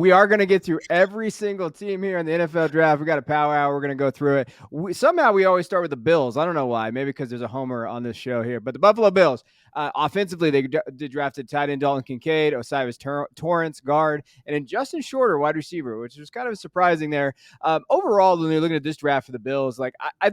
We are going to get through every single team here in the NFL draft. We got a power hour. We're going to go through it. Somehow we always start with the Bills. I don't know why. Maybe because there's a homer on this show here. But the Buffalo Bills, offensively, they drafted tight end Dalton Kincaid, Osiris Torrance, guard, and then Justin Shorter, wide receiver, which was kind of surprising there. Overall, when you're looking at this draft for the Bills, like I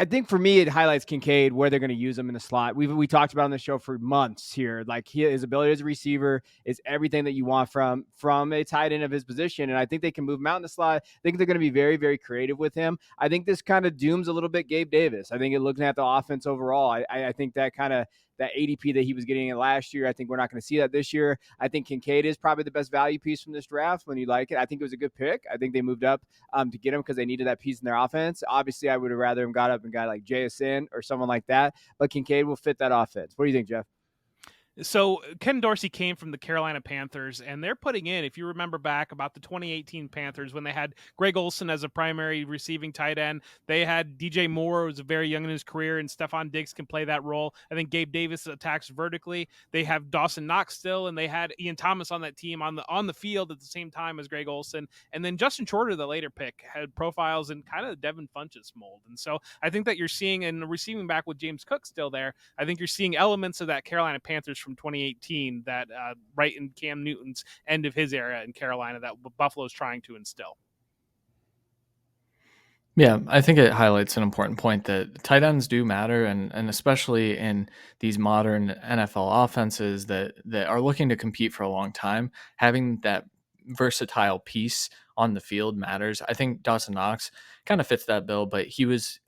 think for me, it highlights Kincaid, where they're going to use him in the slot. We talked about on the show for months here. Like his ability as a receiver is everything that you want from a tight end of his position. And I think they can move him out in the slot. I think they're going to be very, very creative with him. I think this kind of dooms a little bit Gabe Davis. I think looking at the offense overall, I think that kind of that ADP that he was getting in last year, I think we're not going to see that this year. I think Kincaid is probably the best value piece from this draft when you like it. I think it was a good pick. I think they moved up to get him because they needed that piece in their offense. Obviously, I would have rather him got up and got like JSN or someone like that, but Kincaid will fit that offense. What do you think, Jeff? So Ken Dorsey came from the Carolina Panthers, and they're putting in, if you remember back about the 2018 Panthers when they had Greg Olsen as a primary receiving tight end, they had DJ Moore, who was very young in his career, and Stephon Diggs can play that role. I think Gabe Davis attacks vertically. They have Dawson Knox still, and they had Ian Thomas on that team on the field at the same time as Greg Olsen. And then Justin Shorter, the later pick, had profiles in kind of the Devin Funchess mold. And so I think that you're seeing, in receiving back with James Cook still there, I think you're seeing elements of that Carolina Panthers from 2018 that right in Cam Newton's end of his era in Carolina that Buffalo's trying to instill. Yeah, I think it highlights an important point that tight ends do matter, and especially in these modern NFL offenses that are looking to compete for a long time, having that versatile piece on the field matters. I think Dawson Knox kind of fits that bill, but he was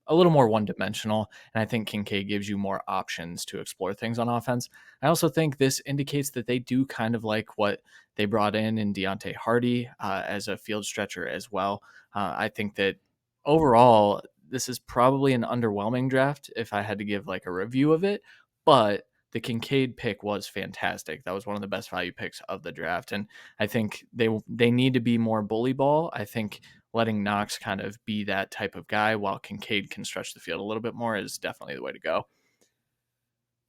a little more one-dimensional, and I think Kincaid gives you more options to explore things on offense. I also think this indicates that they do kind of like what they brought in Deontay Hardy as a field stretcher as well. I think that overall, this is probably an underwhelming draft if I had to give like a review of it, but the Kincaid pick was fantastic. That was one of the best value picks of the draft, and I think they need to be more bully ball. I think letting Knox kind of be that type of guy while Kincaid can stretch the field a little bit more is definitely the way to go.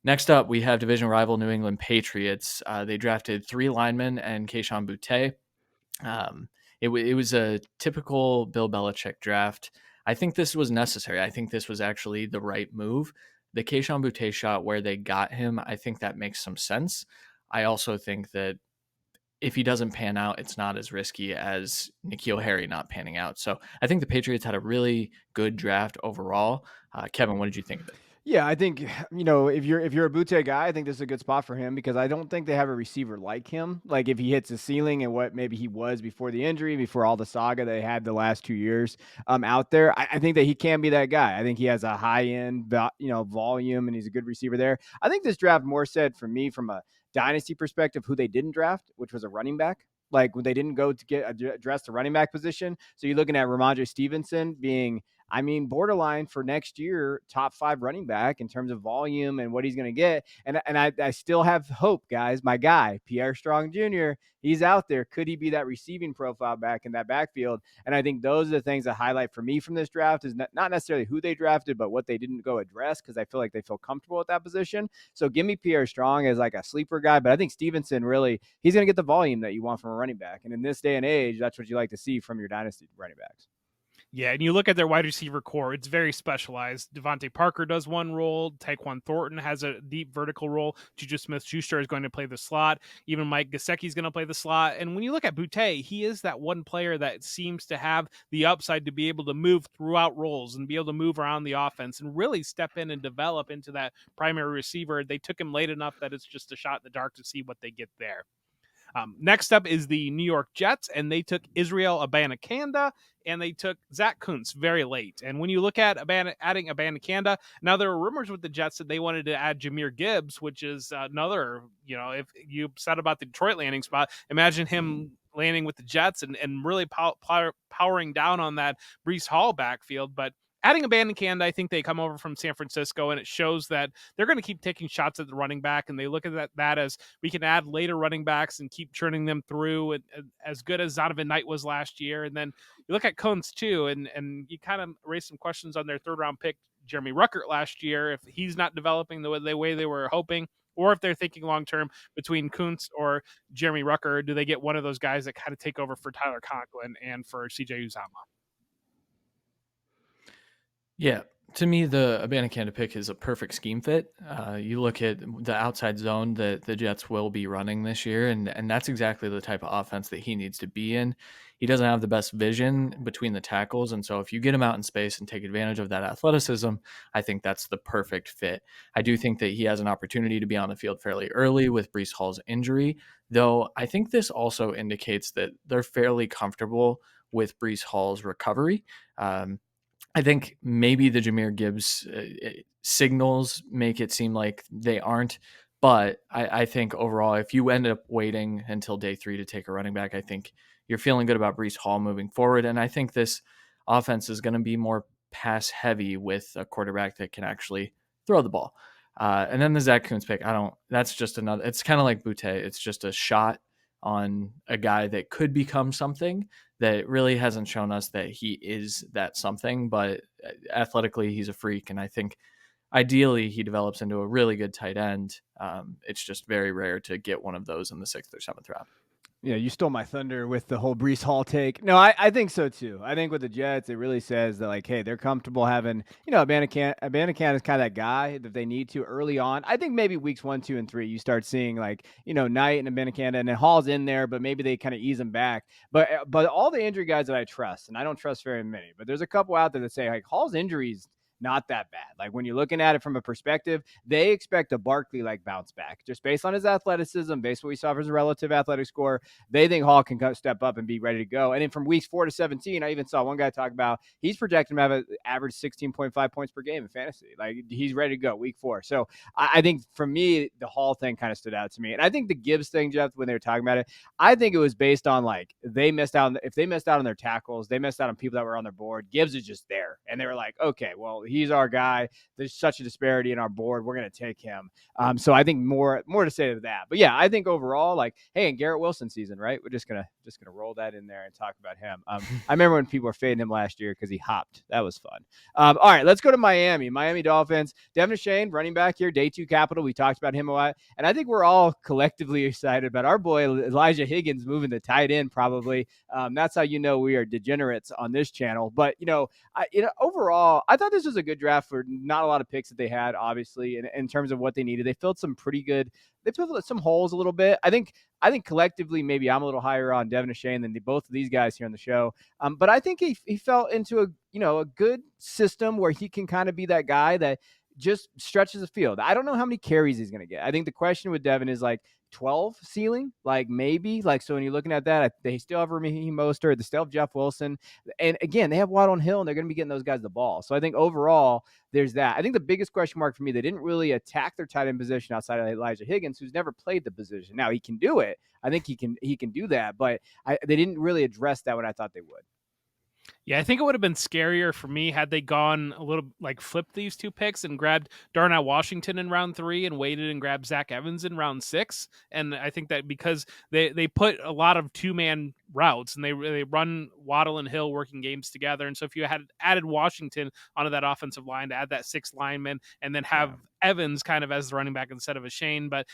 Next up, we have division rival New England Patriots. They drafted 3 linemen and Kayshon Boutte. It was a typical Bill Belichick draft. I think this was necessary. I think this was actually the right move. The Kayshon Boutte shot where they got him, I think that makes some sense. I also think that if he doesn't pan out, it's not as risky as N'Keal Harry not panning out. So I think the Patriots had a really good draft overall. Kevin, what did you think of it? Yeah, I think, if you're a Boutte guy, I think this is a good spot for him because I don't think they have a receiver like him. Like if he hits the ceiling and what maybe he was before the injury, before all the saga they had the last 2 years out there, I think that he can be that guy. I think he has a high end, volume, and he's a good receiver there. I think this draft more said for me from a dynasty perspective who they didn't draft, which was a running back. Like when they didn't go to address the running back position. So you're looking at Ramondre Stevenson being, borderline for next year, top 5 running back in terms of volume and what he's going to get. And I still have hope, guys. My guy, Pierre Strong Jr., he's out there. Could he be that receiving profile back in that backfield? And I think those are the things that highlight for me from this draft is not necessarily who they drafted, but what they didn't go address because I feel like they feel comfortable at that position. So give me Pierre Strong as like a sleeper guy, but I think Stevenson really, he's going to get the volume that you want from a running back. And in this day and age, that's what you like to see from your dynasty running backs. Yeah, and you look at their wide receiver core, it's very specialized. Devontae Parker does one role. Tyquan Thornton has a deep vertical role. Juju Smith-Schuster is going to play the slot. Even Mike Gesicki is going to play the slot. And when you look at Boutte, he is that one player that seems to have the upside to be able to move throughout roles and be able to move around the offense and really step in and develop into that primary receiver. They took him late enough that it's just a shot in the dark to see what they get there. Next up is the New York Jets, and they took Israel Abanikanda, and they took Zach Kuntz very late. And when you look at adding Abanikanda, now there are rumors with the Jets that they wanted to add Jahmyr Gibbs, which is another, if you said about the Detroit landing spot, imagine him landing with the Jets and really powering down on that Breece Hall backfield. But adding Abanikanda, I think they come over from San Francisco, and it shows that they're going to keep taking shots at the running back, and they look at that as we can add later running backs and keep churning them through, and as good as Zonovan Knight was last year. And then you look at Kuntz too, and you kind of raise some questions on their 3rd-round pick, Jeremy Ruckert, last year, if he's not developing the way they were hoping. or if they're thinking long term between Kuntz or Jeremy Rucker, do they get one of those guys that kind of take over for Tyler Conklin and for CJ Uzama? Yeah, to me, the Abanikanda pick is a perfect scheme fit. You look at the outside zone that the Jets will be running this year, and that's exactly the type of offense that he needs to be in. He doesn't have the best vision between the tackles, and so if you get him out in space and take advantage of that athleticism, I think that's the perfect fit. I do think that he has an opportunity to be on the field fairly early with Brees Hall's injury, though I think this also indicates that they're fairly comfortable with Brees Hall's recovery. I think maybe the Jahmyr Gibbs signals make it seem like they aren't. But I think overall, if you end up waiting until day 3 to take a running back, I think you're feeling good about Brees Hall moving forward. And I think this offense is going to be more pass heavy with a quarterback that can actually throw the ball. And then the Zach Kuntz pick, that's just another, it's kind of like Butte. It's just a shot on a guy that could become something that really hasn't shown us that he is that something, but athletically he's a freak. And I think ideally he develops into a really good tight end. It's just very rare to get one of those in the 6th or 7th round. Yeah, you stole my thunder with the whole Brees Hall take. No, I think so too. I think with the Jets, it really says that, like, hey, they're comfortable having, Abanikanda is kind of that guy that they need to early on. I think maybe weeks 1, 2, and 3, you start seeing, like, Knight and Abanikanda, and then Hall's in there, but maybe they kind of ease him back. But all the injury guys that I trust, and I don't trust very many, but there's a couple out there that say, like, Hall's injuries not that bad. Like, when you're looking at it from a perspective, they expect a Barkley like bounce back just based on his athleticism, based on what we saw for his relative athletic score. They think Hall can step up and be ready to go. And then from weeks 4 to 17, I even saw one guy talk about he's projecting to have an average 16.5 points per game in fantasy. Like, he's ready to go week 4. So I think for me, the Hall thing kind of stood out to me. And I think the Gibbs thing, Jeff, when they were talking about it, I think it was based on, like, they missed out. If they missed out on their tackles, they missed out on people that were on their board. Gibbs is just there. And they were like, okay, well, he's our guy. There's such a disparity in our board. We're going to take him. So I think more to say to that. But yeah, I think overall, like, hey, and Garrett Wilson season, right? We're just gonna roll that in there and talk about him. I remember when people were fading him last year because he hopped. That was fun. All right, let's go to Miami Dolphins. Devin Shane, running back here, day 2 capital. We talked about him a lot, and I think we're all collectively excited about our boy Elijah Higgins moving to tight end. Probably that's how we are degenerates on this channel. But overall, I thought this was a good draft for not a lot of picks that they had. Obviously, in terms of what they needed, they filled some pretty good. They filled some holes a little bit. I think collectively, maybe I'm a little higher on Devin Shane than both of these guys here on the show. But I think he fell into a good system where he can kind of be that guy that just stretches the field. I don't know how many carries he's going to get. I think the question with Devin is, like, 12 ceiling, like, maybe. Like, so when you're looking at that, they still have Raheem Mostert, they still have Jeff Wilson, and again, they have Waddle and Hill, and they're going to be getting those guys the ball. So I think overall, there's that. I think the biggest question mark for me, they didn't really attack their tight end position outside of Elijah Higgins, who's never played the position. Now he can do it. I think he can do that, but they didn't really address that when I thought they would. Yeah, I think it would have been scarier for me had they gone a little, like, flipped these 2 picks and grabbed Darnell Washington in round 3 and waited and grabbed Zach Evans in round 6. And I think that because they put a lot of 2-man routes and they run Waddle and Hill working games together. And so if you had added Washington onto that offensive line to add that 6th lineman and then have Evans kind of as the running back instead of a Shane. But,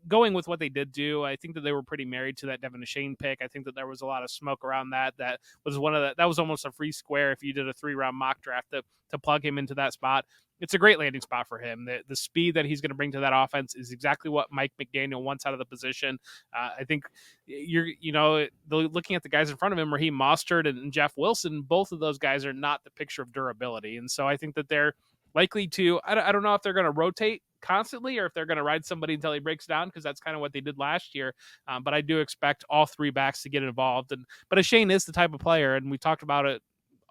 going with what they did do, I think that they were pretty married to that Devin Shane pick. I think that there was a lot of smoke around that. That was that was almost a free square if you did a 3-round mock draft to plug him into that spot. It's a great landing spot for him. The speed that he's going to bring to that offense is exactly what Mike McDaniel wants out of the position. I think looking at the guys in front of him, Raheem Mostert and Jeff Wilson, both of those guys are not the picture of durability. And so I think that they're likely to, I don't know if they're going to rotate constantly or if they're going to ride somebody until he breaks down, because that's kind of what they did last year. But I do expect all 3 backs to get involved. But Shane is the type of player, and we talked about it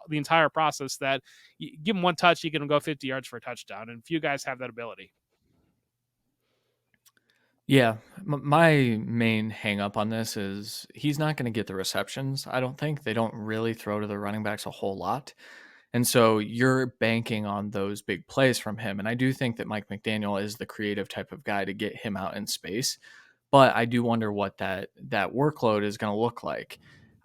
the entire process, that you give him one touch, he can go 50 yards for a touchdown, and few guys have that ability. Yeah, my main hang up on this is he's not going to get the receptions. I don't think they don't really throw to the running backs a whole lot. And so you're banking on those big plays from him. And I do think that Mike McDaniel is the creative type of guy to get him out in space. But I do wonder what that workload is going to look like.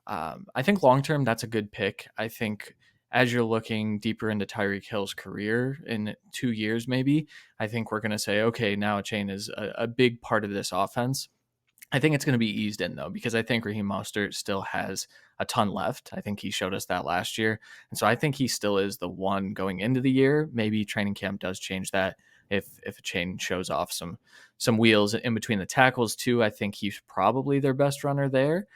I think long term, that's a good pick. I think as you're looking deeper into Tyreek Hill's career in 2 years, maybe, I think we're going to say, okay, now a chain is a big part of this offense. I think it's going to be eased in, though, because I think Raheem Mostert still has a ton left. I think he showed us that last year. And so I think he still is the one going into the year. Maybe training camp does change that if a chain shows off some wheels in between the tackles, too. I think he's probably their best runner there,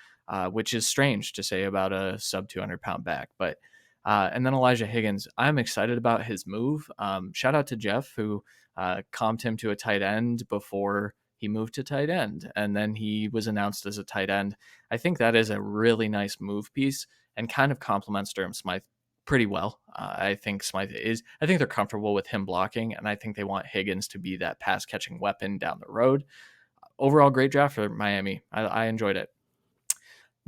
which is strange to say about a sub 200-pound back. But and then Elijah Higgins, I'm excited about his move. Shout out to Jeff, who comped him to a tight end before he moved to tight end, and then he was announced as a tight end. I think that is a really nice move piece and kind of complements Durham Smythe pretty well. I think they're comfortable with him blocking, and I think they want Higgins to be that pass catching weapon down the road. Overall, great draft for Miami. I enjoyed it.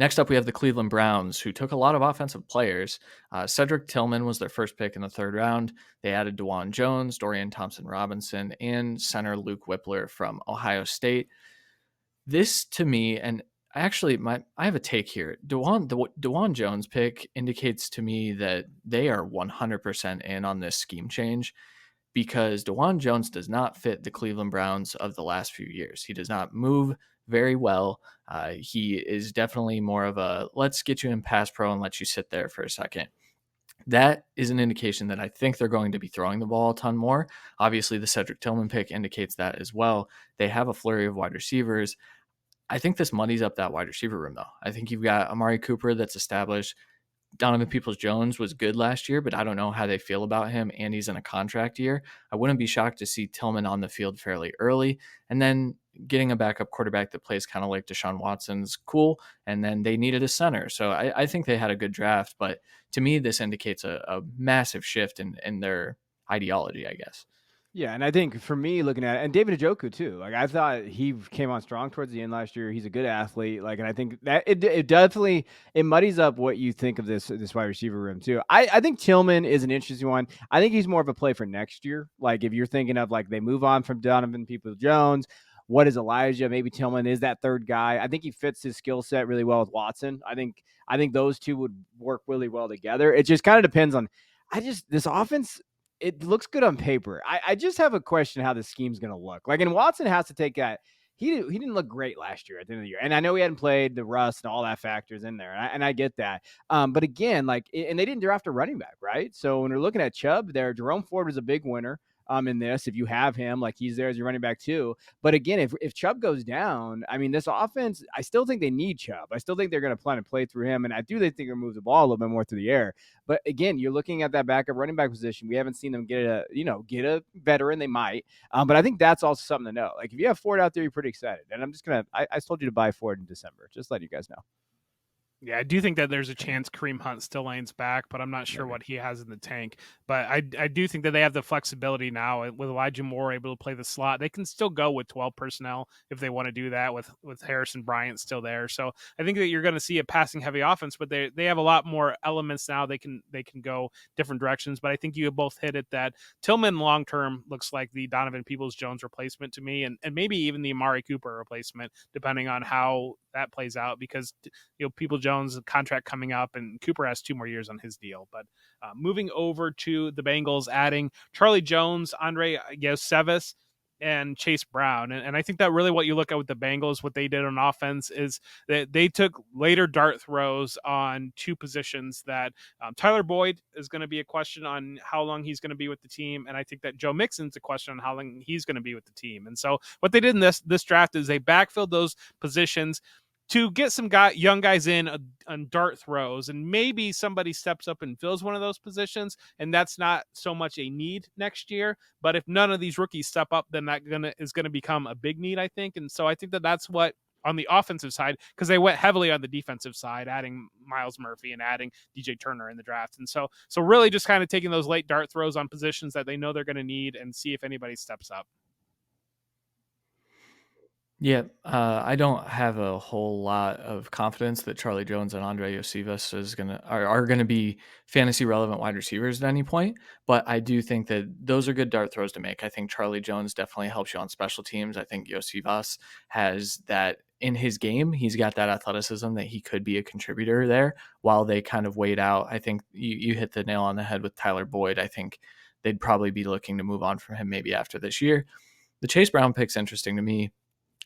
Next up, we have the Cleveland Browns, who took a lot of offensive players. Cedric Tillman was their first pick in the 3rd round. They added DeJuan Jones, Dorian Thompson-Robinson, and center Luke Whippler from Ohio State. This, to me, and actually, I have a take here. The DeJuan Jones pick indicates to me that they are 100% in on this scheme change, because DeJuan Jones does not fit the Cleveland Browns of the last few years. He does not move very well. He is definitely more of a, let's get you in pass pro and let you sit there for a second. That is an indication that I think they're going to be throwing the ball a ton more. Obviously, the Cedric Tillman pick indicates that as well. They have a flurry of wide receivers. I think this muddies up that wide receiver room, though. I think you've got Amari Cooper that's established. Donovan Peoples-Jones was good last year, but I don't know how they feel about him, and he's in a contract year. I wouldn't be shocked to see Tillman on the field fairly early, and then getting a backup quarterback that plays kind of like Deshaun Watson's cool, and then they needed a center. So I think they had a good draft, but to me, this indicates a massive shift in their ideology, I guess. Yeah, and I think for me, looking at it, and David Njoku too. Like I thought he came on strong towards the end last year. He's a good athlete. Like, and I think that it definitely it muddies up what you think of this wide receiver room too. I think Tillman is an interesting one. I think he's more of a play for next year. Like if you're thinking of like they move on from Donovan Peoples-Jones, what is Elijah? Maybe Tillman is that third guy. I think he fits his skill set really well with Watson. I think those two would work really well together. It just kind of depends on. This offense, it looks good on paper. I just have a question how the scheme's going to look. Like, and Watson has to take that. He didn't look great last year at the end of the year. And I know he hadn't played the rust and all that factors in there. And I get that. But again, like, and they didn't draft a running back, right? So when we're looking at Chubb there, Jerome Ford was a big winner. In this, if you have him, like he's there as your running back too. But again, if Chubb goes down, I mean, this offense, I still think they need Chubb. I still think they're going to plan to play through him. And I do think they're going to move the ball a little bit more through the air. But again, you're looking at that backup running back position. We haven't seen them get a veteran. They might. But I think that's also something to know. Like if you have Ford out there, you're pretty excited. And I'm just going to, I told you to buy Ford in December. Just let you guys know. Yeah, I do think that there's a chance Kareem Hunt still lanes back, but I'm not sure what he has in the tank. But I do think that they have the flexibility now with Elijah Moore able to play the slot. They can still go with 12 personnel if they want to do that with Harrison Bryant still there. So I think that you're going to see a passing heavy offense, but they have a lot more elements now. They can go different directions. But I think you both hit it that Tillman long term looks like the Donovan Peoples-Jones replacement to me, and maybe even the Amari Cooper replacement, depending on how that plays out, because Peoples-Jones contract coming up and Cooper has 2 more years on his deal. But moving over to the Bengals, adding Charlie Jones, Andre Yosevis, and Chase Brown. And I think that really what you look at with the Bengals, what they did on offense is that they took later dart throws on 2 positions that Tyler Boyd is going to be a question on how long he's going to be with the team. And I think that Joe Mixon's a question on how long he's going to be with the team. And so what they did in this draft is they backfilled those positions to get some young guys in on dart throws, and maybe somebody steps up and fills one of those positions, and that's not so much a need next year. But if none of these rookies step up, then that is going to become a big need, I think. And so I think that that's what on the offensive side, because they went heavily on the defensive side, adding Miles Murphy and adding DJ Turner in the draft. And so really just kind of taking those late dart throws on positions that they know they're going to need and see if anybody steps up. Yeah, I don't have a whole lot of confidence that Charlie Jones and Andre Iosivas are gonna be fantasy relevant wide receivers at any point, but I do think that those are good dart throws to make. I think Charlie Jones definitely helps you on special teams. I think Iosivas has that in his game. He's got that athleticism that he could be a contributor there while they kind of wait out. I think you hit the nail on the head with Tyler Boyd. I think they'd probably be looking to move on from him maybe after this year. The Chase Brown pick's interesting to me.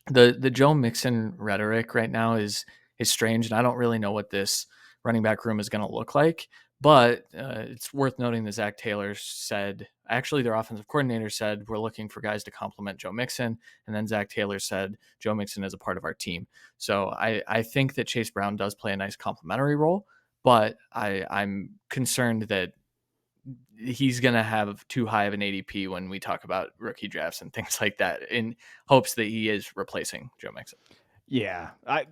The Joe Mixon rhetoric right now is strange, and I don't really know what this running back room is going to look like. But it's worth noting that Zach Taylor said, actually, their offensive coordinator said, we're looking for guys to complement Joe Mixon. And then Zach Taylor said, Joe Mixon is a part of our team. So I think that Chase Brown does play a nice complementary role, but I'm concerned that he's going to have too high of an ADP when we talk about rookie drafts and things like that in hopes that he is replacing Joe Mixon. Yeah,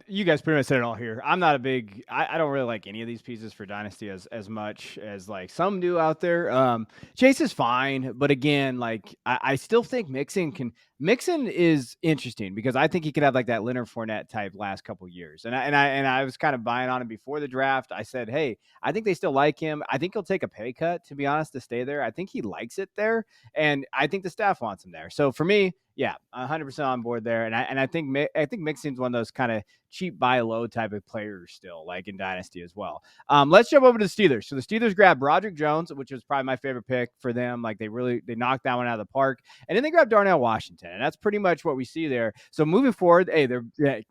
you guys pretty much said it all here. I'm not a big. I don't really like any of these pieces for Dynasty as much as like some do out there. Chase is fine, but again, like I still think Mixon is interesting because I think he could have like that Leonard Fournette type last couple years, and I was kind of buying on him before the draft. I said, hey, I think they still like him. I think he'll take a pay cut to be honest to stay there. I think he likes it there, and I think the staff wants him there. So for me, yeah, 100% on board there, and I think Mixon's one of those kind of cheap buy low type of players still, like in Dynasty as well. Let's jump over to the Steelers. So the Steelers grabbed Broderick Jones, which was probably my favorite pick for them. Like they knocked that one out of the park, and then they grabbed Darnell Washington, and that's pretty much what we see there. So moving forward, hey,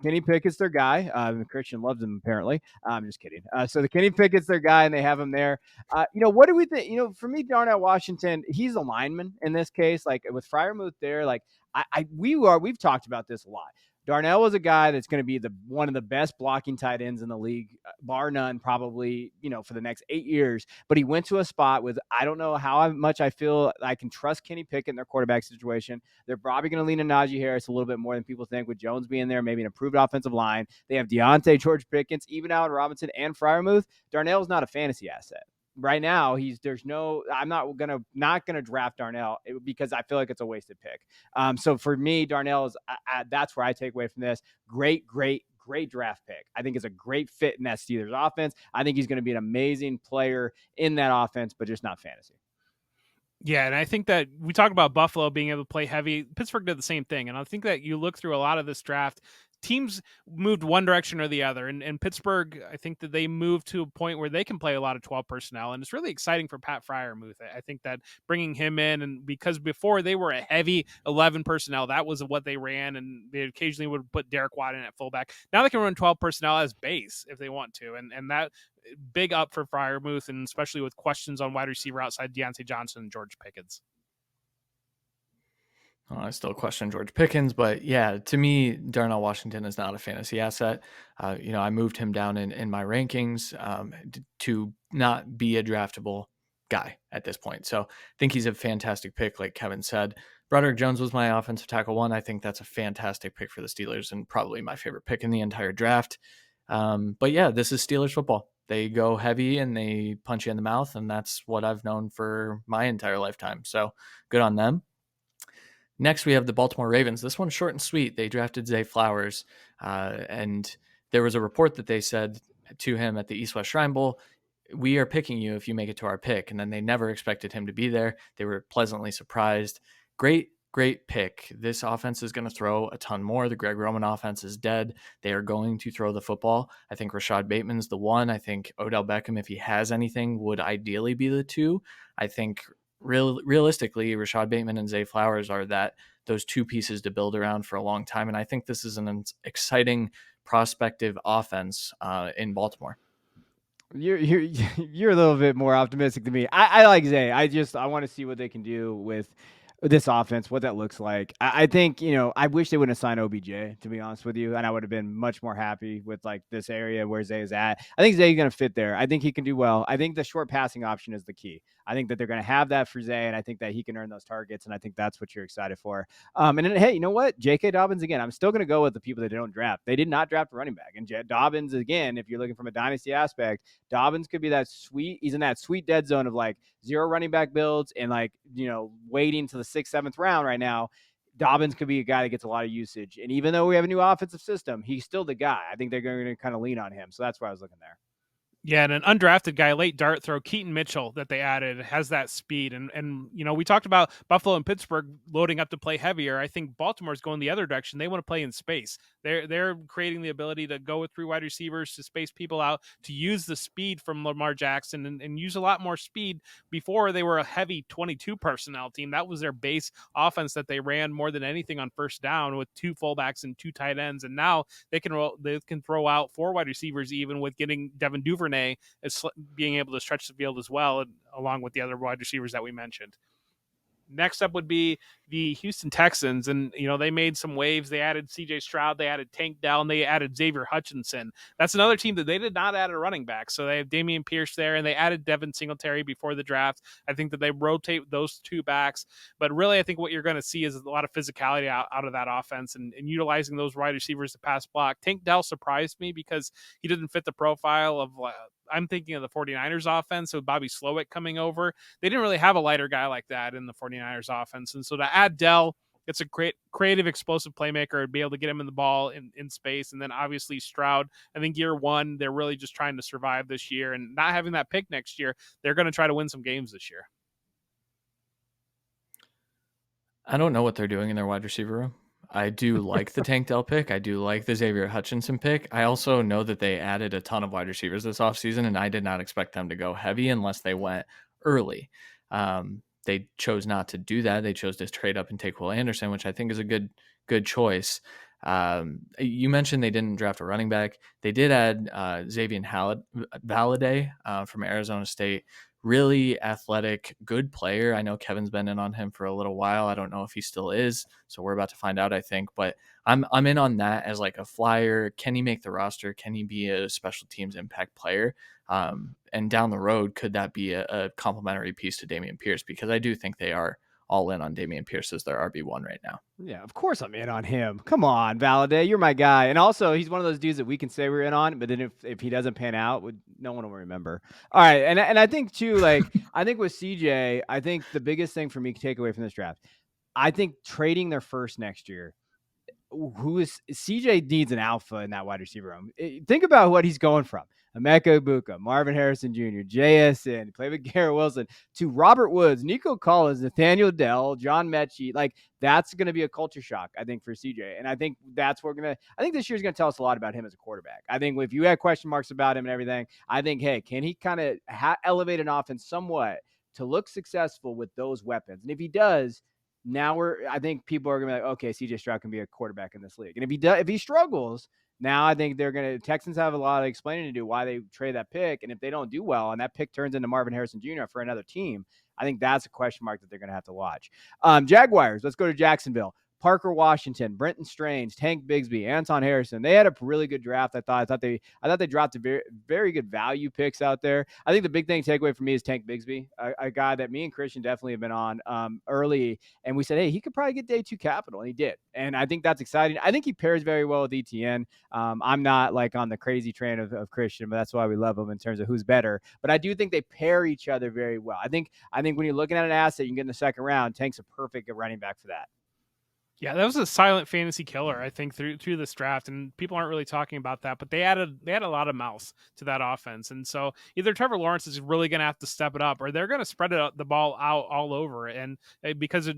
Kenny Pickett's their guy. Christian loves him apparently. I'm just kidding. So the Kenny Pickett's their guy, and they have him there. What do we think? For me, Darnell Washington, he's a lineman in this case. Like with Freiermuth there, like. We've talked about this a lot. Darnell is a guy that's going to be one of the best blocking tight ends in the league, bar none, probably, for the next 8 years. But he went to a spot with, I don't know how much I feel I can trust Kenny Pickett in their quarterback situation. They're probably going to lean to Najee Harris a little bit more than people think with Jones being there, maybe an improved offensive line. They have Deontay, George Pickens, even Allen Robinson and Freiermuth. Darnell's not a fantasy asset. Right now, I'm not gonna draft Darnell because I feel like it's a wasted pick. So for me, Darnell is that's where I take away from this. Great draft pick. I think it's a great fit in that Steelers offense. I think he's going to be an amazing player in that offense, but just not fantasy. Yeah, and I think that we talk about Buffalo being able to play heavy. Pittsburgh did the same thing. And I think that you look through a lot of this draft, teams moved one direction or the other. And Pittsburgh, I think that they moved to a point where they can play a lot of 12 personnel. And it's really exciting for Pat Freiermuth. I think that bringing him in, and because before they were a heavy 11 personnel, that was what they ran. And they occasionally would put Derek Watt in at fullback. Now they can run 12 personnel as base if they want to. And that big up for Freiermuth, and especially with questions on wide receiver outside Deontay Johnson and George Pickens. I still question George Pickens, but yeah, to me, Darnell Washington is not a fantasy asset. I moved him down in my rankings to not be a draftable guy at this point. So I think he's a fantastic pick, like Kevin said. Broderick Jones was my offensive tackle one. I think that's a fantastic pick for the Steelers and probably my favorite pick in the entire draft. But yeah, this is Steelers football. They go heavy and they punch you in the mouth, and that's what I've known for my entire lifetime. So good on them. Next, we have the Baltimore Ravens. This one's short and sweet. They drafted Zay Flowers, and there was a report that they said to him at the East-West Shrine Bowl, we are picking you if you make it to our pick. And then they never expected him to be there. They were pleasantly surprised. Great pick. This offense is going to throw a ton more. The Greg Roman offense is dead. They are going to throw the football. I think Rashad Bateman's the one. I think Odell Beckham, if he has anything, would ideally be the two. I think realistically, Rashad Bateman and Zay Flowers are those two pieces to build around for a long time. And I think this is an exciting prospective offense in Baltimore. You're a little bit more optimistic than me. I like Zay. I want to see what they can do with this offense, what that looks like. I think, I wish they wouldn't have signed OBJ, to be honest with you. And I would have been much more happy with like this area where Zay is at. I think Zay is going to fit there. I think he can do well. I think the short passing option is the key. I think that they're going to have that for Zay, and I think that he can earn those targets. And I think that's what you're excited for. And then, hey, you know what? J.K. Dobbins, again, I'm still going to go with the people that they don't draft. They did not draft a running back. And Dobbins, again, if you're looking from a dynasty aspect, Dobbins could be he's in that sweet dead zone of like 0 running back builds and like, waiting to the 6th, 7th round right now. Dobbins could be a guy that gets a lot of usage. And even though we have a new offensive system, he's still the guy. I think they're going to kind of lean on him. So that's why I was looking there. Yeah, and an undrafted guy, late dart throw, Keaton Mitchell, that they added, has that speed. And we talked about Buffalo and Pittsburgh loading up to play heavier. I think Baltimore's going the other direction. They want to play in space. They're creating the ability to go with 3 wide receivers, to space people out, to use the speed from Lamar Jackson and use a lot more speed. Before, they were a heavy 22 personnel team. That was their base offense that they ran more than anything on first down, with 2 fullbacks and 2 tight ends. And now they can throw out 4 wide receivers, even with getting Devin Duvernay as being able to stretch the field as well, along with the other wide receivers that we mentioned. Next up would be the Houston Texans, and they made some waves. They added C.J. Stroud, they added Tank Dell, and they added Xavier Hutchinson. That's another team that they did not add a running back, so they have Damian Pierce there, and they added Devin Singletary before the draft. I think that they rotate those 2 backs, but really I think what you're going to see is a lot of physicality out of that offense and utilizing those wide receivers to pass block. Tank Dell surprised me because he didn't fit the profile of I'm thinking of the 49ers offense, so Bobby Slowick coming over. They didn't really have a lighter guy like that in the 49ers offense. And so to add Dell, it's a great creative, explosive playmaker, and be able to get him in the ball in space. And then obviously Stroud, I think year 1, they're really just trying to survive this year, and not having that pick next year, they're going to try to win some games this year. I don't know what they're doing in their wide receiver room. I do like the Tank Dell pick. I do like the Xavier Hutchinson pick. I also know that they added a ton of wide receivers this offseason, and I did not expect them to go heavy unless they went early. They chose not to do that. They chose to trade up and take Will Anderson, which I think is a good choice. You mentioned they didn't draft a running back. They did add Xavier Valladay from Arizona State. Really athletic, good player. I know Kevin's been in on him for a little while. I don't know if he still is, so we're about to find out, I think. But I'm in on that as like a flyer. Can he make the roster? Can he be a special teams impact player? And down the road, could that be a complementary piece to Dameon Pierce? Because I do think they are all in on Dameon Pierce as their RB1 right now. Yeah, of course I'm in on him. Come on, Valladay, you're my guy. And also, he's one of those dudes that we can say we're in on, but then if he doesn't pan out, no one will remember. All right, and I think too, like I think with CJ, I think the biggest thing for me to take away from this draft, I think trading their first next year. Who is CJ needs an alpha in that wide receiver room. Think about what he's going from. Emeka Ibuka, Marvin Harrison Jr., JSN, play with Garrett Wilson, to Robert Woods, Nico Collins, Nathaniel Dell, John Mechie. Like, that's going to be a culture shock, I think, for CJ. And I think that's what I think this year's going to tell us a lot about him as a quarterback. I think if you had question marks about him and everything, I think, hey, can he kind of elevate an offense somewhat to look successful with those weapons? And if he does, now I think people are gonna be like, okay, CJ Stroud can be a quarterback in this league. And if he struggles, now I think Texans have a lot of explaining to do why they trade that pick. And if they don't do well and that pick turns into Marvin Harrison Jr. for another team, I think that's a question mark that they're gonna have to watch. Jaguars, let's go to Jacksonville. Parker Washington, Brenton Strange, Tank Bigsby, Anton Harrison. They had a really good draft. I thought they dropped a very, very good value picks out there. I think the big thing takeaway for me is Tank Bigsby, a guy that me and Christian definitely have been on early. And we said, hey, he could probably get day 2 capital. And he did. And I think that's exciting. I think he pairs very well with ETN. I'm not like on the crazy train of Christian, but that's why we love him in terms of who's better. But I do think they pair each other very well. I think when you're looking at an asset you can get in the second round, Tank's a perfect running back for that. Yeah, that was a silent fantasy killer, I think, through this draft, and people aren't really talking about that. But they had a lot of mouths to that offense, and so either Trevor Lawrence is really going to have to step it up, or they're going to spread the ball out all over. And because of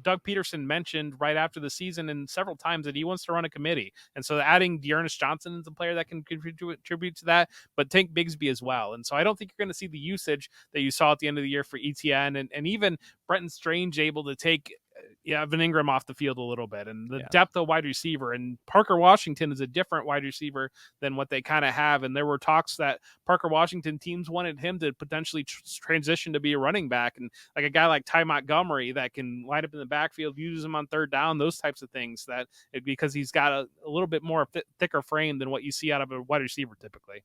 Doug Peterson mentioned right after the season and several times that he wants to run a committee. And so adding Dearness Johnson is a player that can contribute to that, but Tank Bigsby as well. And so I don't think you're going to see the usage that you saw at the end of the year for ETN and even Brenton Strange able to take Evan Ingram off the field a little bit, and the depth of wide receiver. And Parker Washington is a different wide receiver than what they kind of have. And there were talks that Parker Washington teams wanted him to potentially transition to be a running back, and like a guy like Ty Montgomery that can line up in the backfield, use him on third down, those types of things. Because he's got a little bit more thicker frame than what you see out of a wide receiver typically.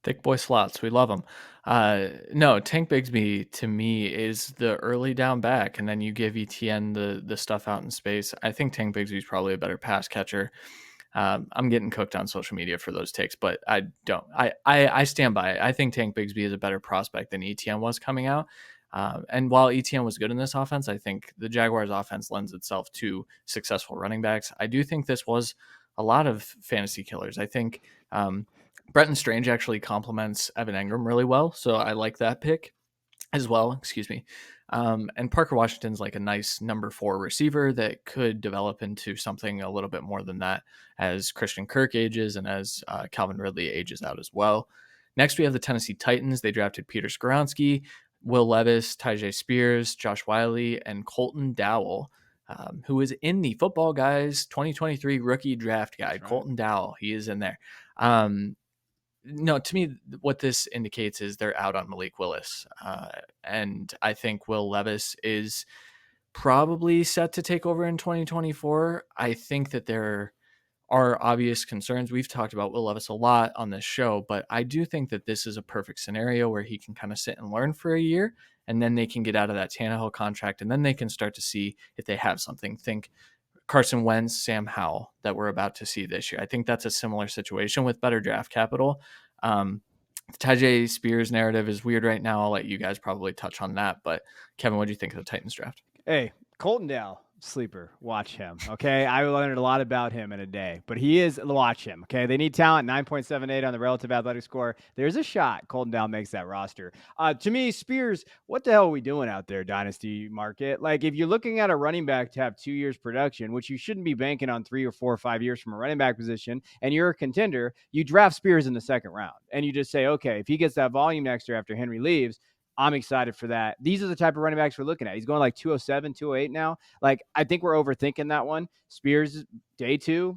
Thick boy slots. We love them. No, Tank Bigsby to me is the early down back, and then you give ETN the stuff out in space. I think Tank Bigsby is probably a better pass catcher. I'm getting cooked on social media for those takes, but I don't. I stand by it. I think Tank Bigsby is a better prospect than ETN was coming out. And while ETN was good in this offense, I think the Jaguars offense lends itself to successful running backs. I do think this was a lot of fantasy killers. I think Brenton Strange actually complements Evan Engram really well. So I like that pick as well. Excuse me. And Parker Washington's like a nice number 4 receiver that could develop into something a little bit more than that as Christian Kirk ages and as Calvin Ridley ages out as well. Next, we have the Tennessee Titans. They drafted Peter Skoronski, Will Levis, Tyjae Spears, Josh Wiley, and Colton Dowell, who is in the Footballguys 2023 rookie draft guide. Right. Colton Dowell, he is in there. No, to me, what this indicates is they're out on Malik Willis. And I think Will Levis is probably set to take over in 2024. I think that there are obvious concerns. We've talked about Will Levis a lot on this show, but I do think that this is a perfect scenario where he can kind of sit and learn for a year, and then they can get out of that Tannehill contract, and then they can start to see if they have something. Think Carson Wentz, Sam Howell that we're about to see this year. I think that's a similar situation with better draft capital. The Tyjae Spears narrative is weird right now. I'll let you guys probably touch on that. But Kevin, what do you think of the Titans draft? Hey, Colton Dowell, sleeper. Watch him. Okay. I learned a lot about him in a day, but he is, watch him. Okay. They need talent. 9.78 on the relative athletic score. There's a shot Colton Dowell makes that roster. To me, Spears, what the hell are we doing out there, Dynasty market? Like, if you're looking at a running back to have 2 years production, which you shouldn't be banking on 3 or 4 or 5 years from a running back position, and you're a contender, you draft Spears in the second round. And you just say, okay, if he gets that volume next year after Henry leaves, I'm excited for that. These are the type of running backs we're looking at. He's going like 207, 208 now. Like, I think we're overthinking that one. Spears, day 2,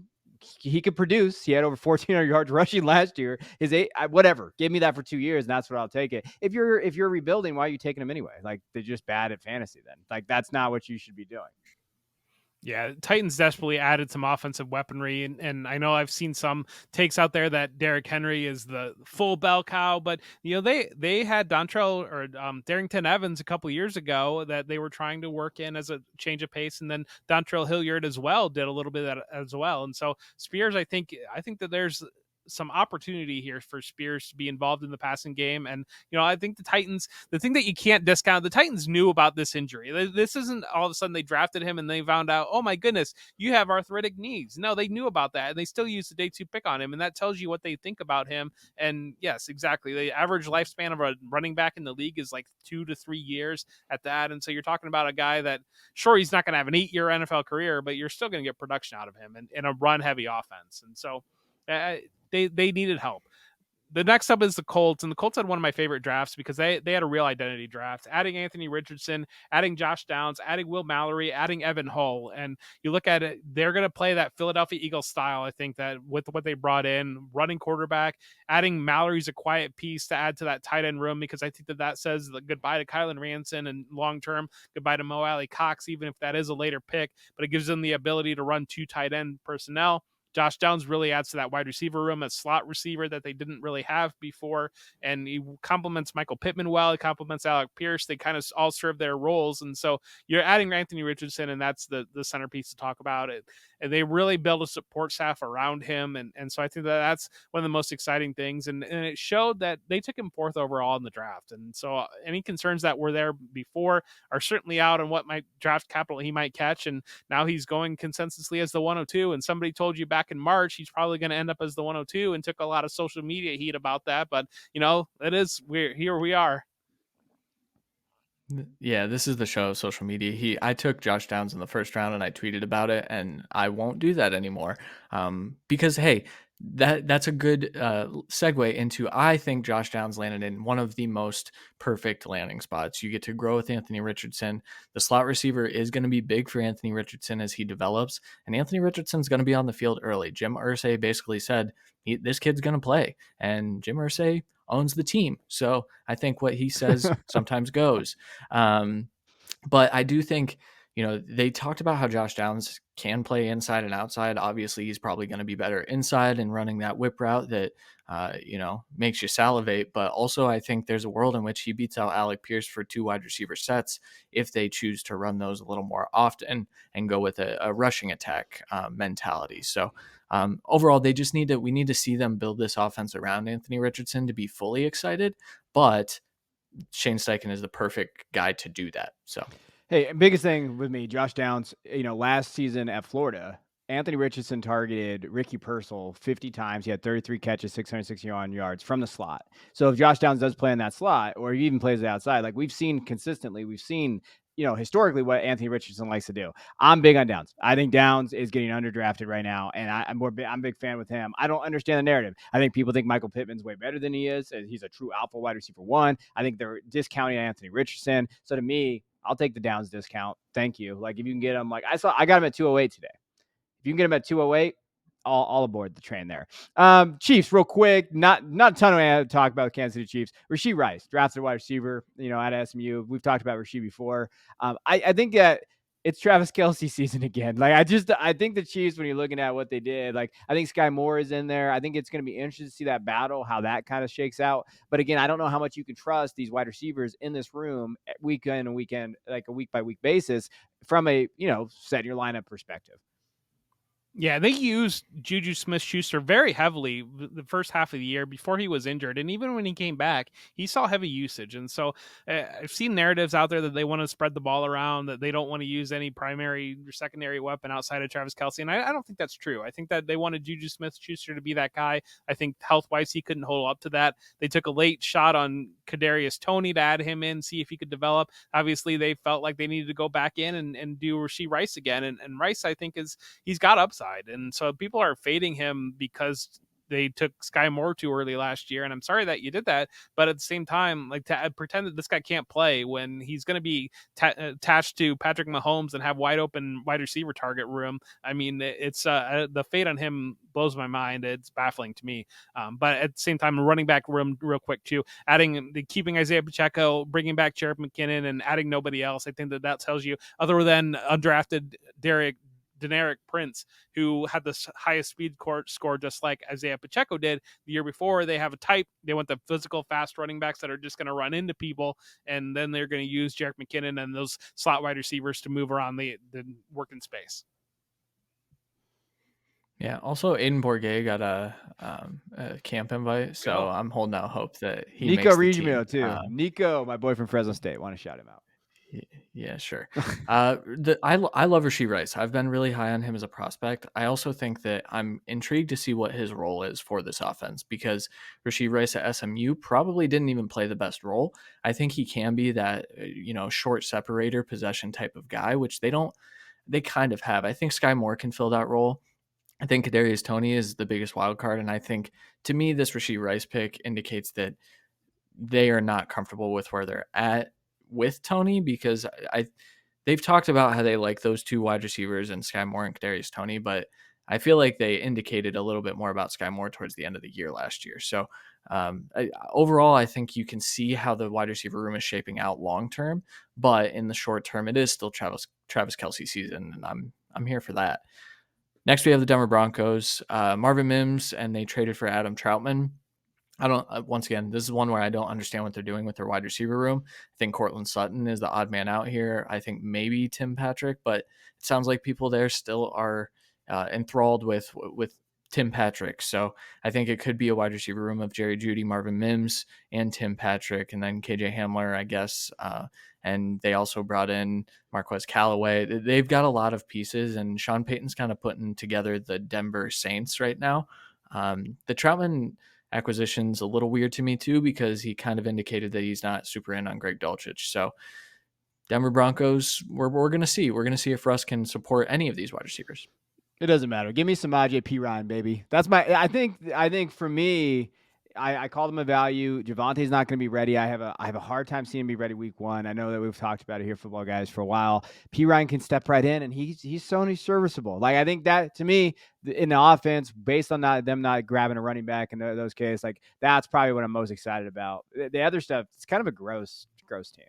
he could produce. He had over 1,400 yards rushing last year. His 8, whatever. Give me that for 2 years, and that's what I'll take it. If you're rebuilding, why are you taking him anyway? Like, they're just bad at fantasy then. Like, that's not what you should be doing. Yeah, Titans desperately added some offensive weaponry, and I know I've seen some takes out there that Derrick Henry is the full bell cow, but they had Dontrell or Darrington Evans a couple years ago that they were trying to work in as a change of pace, and then Dontrell Hilliard as well did a little bit of that as well, and so Spears, I think that there's some opportunity here for Spears to be involved in the passing game. And, I think the Titans, the thing that you can't discount, the Titans knew about this injury. This isn't all of a sudden they drafted him and they found out, oh my goodness, you have arthritic knees. No, they knew about that and they still used the day 2 pick on him. And that tells you what they think about him. And yes, exactly. The average lifespan of a running back in the league is like 2 to 3 years at that. And so you're talking about a guy that, sure, he's not going to have an 8-year NFL career, but you're still going to get production out of him in a run heavy offense. And so, they needed help. The next up is the Colts, and the Colts had one of my favorite drafts because they had a real identity draft, adding Anthony Richardson, adding Josh Downs, adding Will Mallory, adding Evan Hull. And you look at it, they're going to play that Philadelphia Eagles style, I think, that with what they brought in, running quarterback, adding Mallory's a quiet piece to add to that tight end room, because I think that says goodbye to Kylan Ranson and long-term goodbye to Mo Alley Cox, even if that is a later pick, but it gives them the ability to run 2 tight end personnel. Josh Downs really adds to that wide receiver room, a slot receiver that they didn't really have before. And he complements Michael Pittman well. He complements Alec Pierce. They kind of all serve their roles. And so you're adding Anthony Richardson, and that's the centerpiece to talk about it. And they really build a support staff around him. And so I think that's one of the most exciting things. And it showed that they took him 4th overall in the draft. And so any concerns that were there before are certainly out on what might draft capital he might catch. And now he's going consensusly as the 102. And somebody told you back in March he's probably going to end up as the 102 and took a lot of social media heat about that. But, here we are. Yeah, this is the show of social media. I took Josh Downs in the first round and I tweeted about it, and I won't do that anymore. Because hey, that's a good segue into, I think Josh Downs landed in one of the most perfect landing spots. You get to grow with Anthony Richardson. The slot receiver is going to be big for Anthony Richardson as he develops, and Anthony Richardson's going to be on the field early. Jim Irsay basically said this kid's going to play, and Jim Irsay owns the team. So I think what he says sometimes goes. But I do think, they talked about how Josh Downs can play inside and outside. Obviously, he's probably going to be better inside and running that whip route that, makes you salivate. But also, I think there's a world in which he beats out Alec Pierce for 2 wide receiver sets if they choose to run those a little more often and go with a rushing attack mentality. So overall, we need to see them build this offense around Anthony Richardson to be fully excited. But Shane Steichen is the perfect guy to do that. So, hey, biggest thing with me, Josh Downs, last season at Florida, Anthony Richardson targeted Ricky Purcell 50 times. He had 33 catches, 661 yards from the slot. So if Josh Downs does play in that slot, or he even plays it outside, like we've seen consistently, historically what Anthony Richardson likes to do. I'm big on Downs. I think Downs is getting underdrafted right now, and I'm a big fan with him. I don't understand the narrative. I think people think Michael Pittman's way better than he is. He's a true alpha wide receiver one. I think they're discounting Anthony Richardson. So to me, I'll take the Downs discount. Thank you. Like if you can get him, like I got him at 208 today. If you can get him at 208, all aboard the train there. Chiefs, real quick, not a ton of talk about the Kansas City Chiefs. Rashee Rice, drafted wide receiver, at SMU. We've talked about Rashee before. I think that it's Travis Kelce season again. Like I think the Chiefs, when you're looking at what they did, like I think Sky Moore is in there. I think it's going to be interesting to see that battle, how that kind of shakes out. But again, I don't know how much you can trust these wide receivers in this room week in and weekend, like a week by week basis from a, set your lineup perspective. Yeah, they used Juju Smith-Schuster very heavily the first half of the year before he was injured. And even when he came back, he saw heavy usage. And so I've seen narratives out there that they want to spread the ball around, that they don't want to use any primary or secondary weapon outside of Travis Kelce. And I don't think that's true. I think that they wanted Juju Smith-Schuster to be that guy. I think health-wise, he couldn't hold up to that. They took a late shot on Kadarius Toney to add him in, see if he could develop. Obviously, they felt like they needed to go back in and do Rashee Rice again. And Rice, I think, he's got upside. And so people are fading him because they took Sky Moore too early last year. And I'm sorry that you did that. But at the same time, like to pretend that this guy can't play when he's going to be attached to Patrick Mahomes and have wide open wide receiver target room. I mean, it's the fate on him blows my mind. It's baffling to me. But at the same time, running back room real quick too, keeping Isaiah Pacheco, bringing back Jerick McKinnon and adding nobody else. I think that tells you, other than undrafted Deneric Prince, who had the highest speed score just like Isaiah Pacheco did the year before. They have a type. They want the physical, fast running backs that are just going to run into people, and then they're going to use Jerick McKinnon and those slot wide receivers to move around the working space. Yeah. Also, Aiden Bourget got a camp invite, so I'm holding out hope that he Nico makes the team. too. Nico, my boy from Fresno State, want to shout him out. Yeah, sure. I love Rashee Rice. I've been really high on him as a prospect. I also think that I'm intrigued to see what his role is for this offense, because Rashee Rice at SMU probably didn't even play the best role. I think he can be that short separator possession type of guy, which they kind of have. I think Sky Moore can fill that role. I think Kadarius Toney is the biggest wild card, and I think, to me, this Rashee Rice pick indicates that they are not comfortable with where they're at with Toney, because they've talked about how they like those two wide receivers and Sky Moore and Kadarius Toney, but I feel like they indicated a little bit more about Sky Moore towards the end of the year last year. So overall, I think you can see how the wide receiver room is shaping out long term, but in the short term, it is still Travis Kelce season, and I'm here for that. Next, we have the Denver Broncos, Marvin Mims, and they traded for Adam Troutman. Once again, this is one where I don't understand what they're doing with their wide receiver room. I think Cortland Sutton is the odd man out here. I think maybe Tim Patrick, but it sounds like people there still are enthralled with Tim Patrick. So I think it could be a wide receiver room of Jerry Jeudy, Marvin Mims, and Tim Patrick, and then KJ Hamler, I guess. And they also brought in Marquez Callaway. They've got a lot of pieces, and Sean Payton's kind of putting together the Denver Saints right now. The Troutman acquisition's a little weird to me too, because he kind of indicated that he's not super in on Greg Dulcich. So Denver Broncos, we're going to see. We're going to see if Russ can support any of these wide receivers. It doesn't matter. Give me some P. Ryan, baby. That's I think for me, I called him a value. Javonte's not going to be ready. I have a hard time seeing him be ready week one. I know that we've talked about it here, football guys, for a while. P. Ryan can step right in, and he's so serviceable. Like I think that, to me, in the offense, based on them not grabbing a running back in those cases, like that's probably what I'm most excited about. The other stuff, it's kind of a gross team.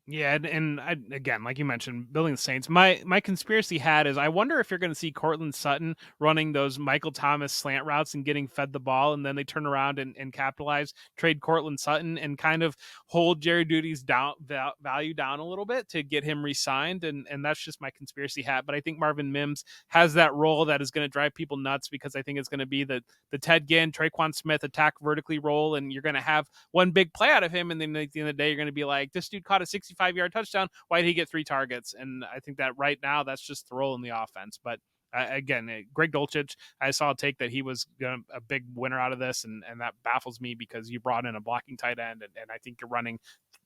Yeah, and again, like you mentioned, building the Saints. My conspiracy hat is I wonder if you're going to see Cortland Sutton running those Michael Thomas slant routes and getting fed the ball, and then they turn around and capitalize, trade Cortland Sutton, and kind of hold Jerry Duty's value down a little bit to get him re-signed, and that's just my conspiracy hat. But I think Marvin Mims has that role that is going to drive people nuts because I think it's going to be the Ted Ginn, Traquan Smith attack vertically role, and you're going to have one big play out of him, and then at the end of the day, you're going to be like, this dude caught a 65-yard touchdown. Why did he get 3 targets? And I think that right now, that's just the role in the offense. But again, Greg Dulcich, I saw a take that he was a big winner out of this, and that baffles me because you brought in a blocking tight end, and I think you're running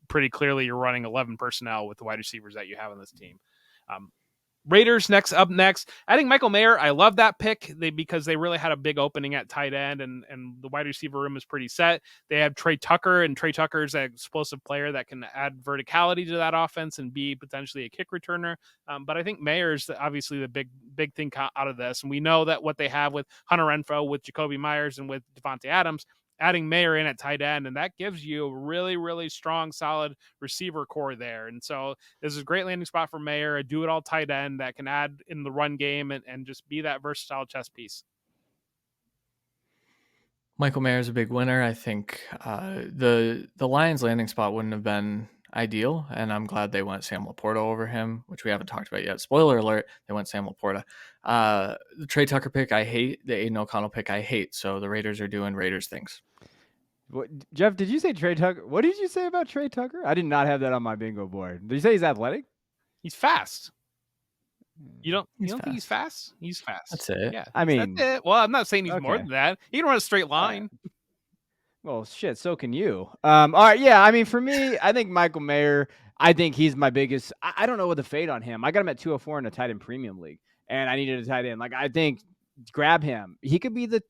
pretty clearly. You're running 11 personnel with the wide receivers that you have on this team. Raiders up next. Adding Michael Mayer, I love that pick because they really had a big opening at tight end, and the wide receiver room is pretty set. They have Trey Tucker, and Trey Tucker is an explosive player that can add verticality to that offense and be potentially a kick returner. But I think Mayer is obviously the big thing out of this, and we know that what they have with Hunter Renfrow, with Jacoby Myers, and with Devontae Adams, adding Mayer in at tight end, and that gives you a really, really strong, solid receiver core there. And so this is a great landing spot for Mayer, a do-it-all tight end that can add in the run game and just be that versatile chess piece. Michael Mayer is a big winner. I think the Lions landing spot wouldn't have been ideal, and I'm glad they went Sam Laporta over him, which we haven't talked about yet. Spoiler alert, they went Sam Laporta. The Trey Tucker pick, I hate. The Aiden O'Connell pick, I hate. So the Raiders are doing Raiders things. What, Jeff, did you say Trey Tucker? What did you say about Trey Tucker? I did not have that on my bingo board. Did you say he's athletic? He's fast. You don't Fast. think he's fast? He's fast. That's it. Yeah. I mean, that's it. Well, I'm not saying he's okay. more than that. He can run a straight line. Well, shit, so can you. All right, yeah, I mean, for me, I think Michael Mayer, I think he's my biggest. I don't know what the fate on him. I got him at 204 in a tight end premium league, and I needed a tight end. Like, I think grab him. He could be the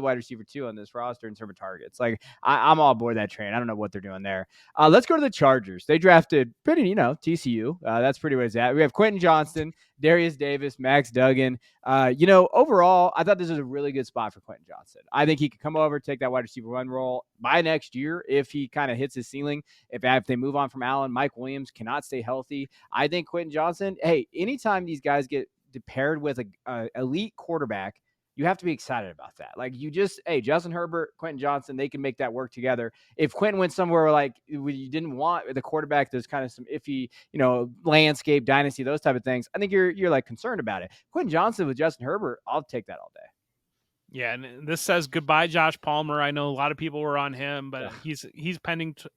wide receiver too on this roster in terms of targets. Like, I'm all aboard that train. I don't know what they're doing there. Let's go to the Chargers. They drafted pretty, TCU. That's pretty where it's at. We have Quentin Johnston, Darius Davis, Max Duggan. Overall, I thought this was a really good spot for Quentin Johnston. I think he could come over, take that wide receiver run role by next year if he kind of hits his ceiling. If they move on from Allen, Mike Williams cannot stay healthy. I think Quentin Johnston, hey, anytime these guys get paired with a elite quarterback, you have to be excited about that. Like, Justin Herbert, Quentin Johnston, they can make that work together. If Quentin went somewhere like you didn't want the quarterback, there's kind of some iffy, landscape, dynasty, those type of things, I think you're like concerned about it. Quentin Johnston with Justin Herbert, I'll take that all day. Yeah, and this says goodbye, Josh Palmer. I know a lot of people were on him, but he's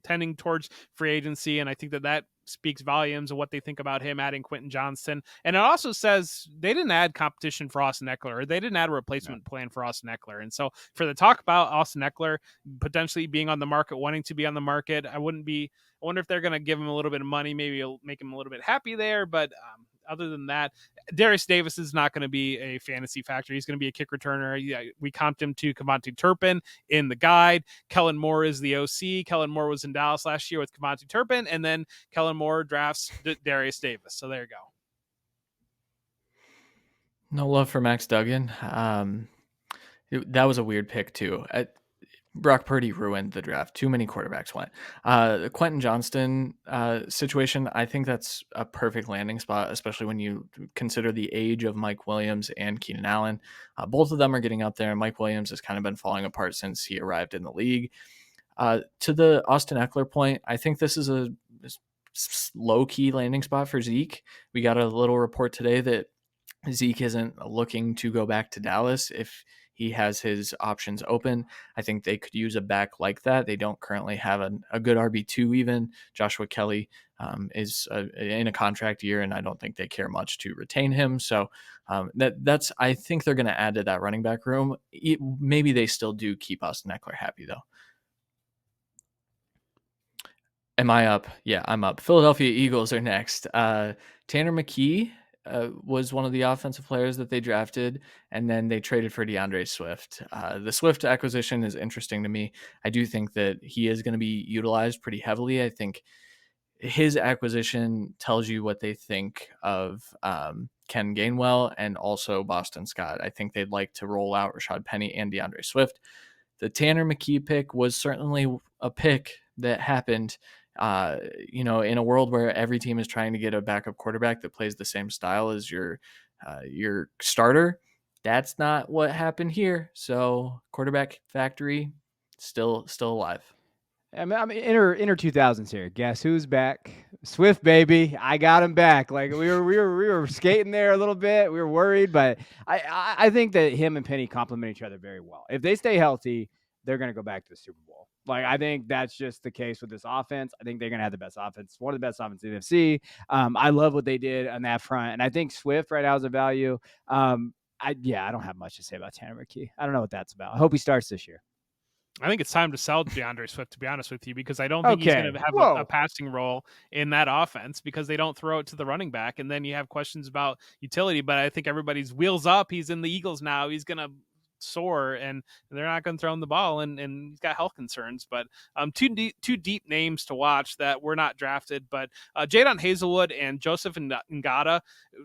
tending towards free agency, and I think that speaks volumes of what they think about him adding Quentin Johnston. And it also says they didn't add competition for Austin Eckler, or they didn't add a replacement plan for Austin Eckler. And so for the talk about Austin Eckler potentially being on the market, wanting to be on the market, I wonder if they're going to give him a little bit of money, maybe it'll make him a little bit happy there. But other than that, Darius Davis is not going to be a fantasy factor. He's going to be a kick returner. Yeah, we comped him to Kevontae Turpin in the guide. Kellen Moore is the OC. Kellen Moore was in Dallas last year with Kevontae Turpin, and then Kellen Moore drafts Darius Davis. So there you go. No love for Max Duggan. That was a weird pick too. Brock Purdy ruined the draft. Too many quarterbacks went. The Quentin Johnston situation, I think that's a perfect landing spot, especially when you consider the age of Mike Williams and Keenan Allen. Both of them are getting up there, and Mike Williams has kind of been falling apart since he arrived in the league. To the Austin Eckler point, I think this is a low-key landing spot for Zeke. We got a little report today that Zeke isn't looking to go back to Dallas if he has his options open. I think they could use a back like that. They don't currently have a good RB2 even. Joshua Kelly is in a contract year, and I don't think they care much to retain him. So that's I think they're going to add to that running back room. Maybe they still do keep Austin Eckler happy, though. Am I up? Yeah, I'm up. Philadelphia Eagles are next. Tanner McKee was one of the offensive players that they drafted, and then they traded for DeAndre Swift. The Swift acquisition is interesting to me. I do think that he is going to be utilized pretty heavily. I think his acquisition tells you what they think of Ken Gainwell and also Boston Scott. I think they'd like to roll out Rashad Penny and DeAndre Swift. The Tanner McKee pick was certainly a pick that happened In a world where every team is trying to get a backup quarterback that plays the same style as your starter, that's not what happened here. So quarterback factory still alive. I'm inner 2000s here. Guess who's back? Swift, baby. I got him back. Like we were skating there a little bit. We were worried, but I think that him and Penny complement each other very well. If they stay healthy, they're going to go back to the Super Bowl. Like I think that's just the case with this offense. I think they're going to have the best offense, one of the best offenses in the NFC. I love what they did on that front, and I think Swift right now is a value. I don't have much to say about Tanner McKee. I don't know what that's about. I hope he starts this year. I think it's time to sell DeAndre Swift, to be honest with you, because I don't think he's going Okay. to have a Whoa. passing role in that offense because they don't throw it to the running back. And then you have questions about utility, but I think everybody's wheels up. He's in the Eagles now. He's going to soar, and they're not going to throw him the ball, and he's got health concerns. But two deep names to watch that were not drafted, but Jadon Hazelwood and Joseph Ngata,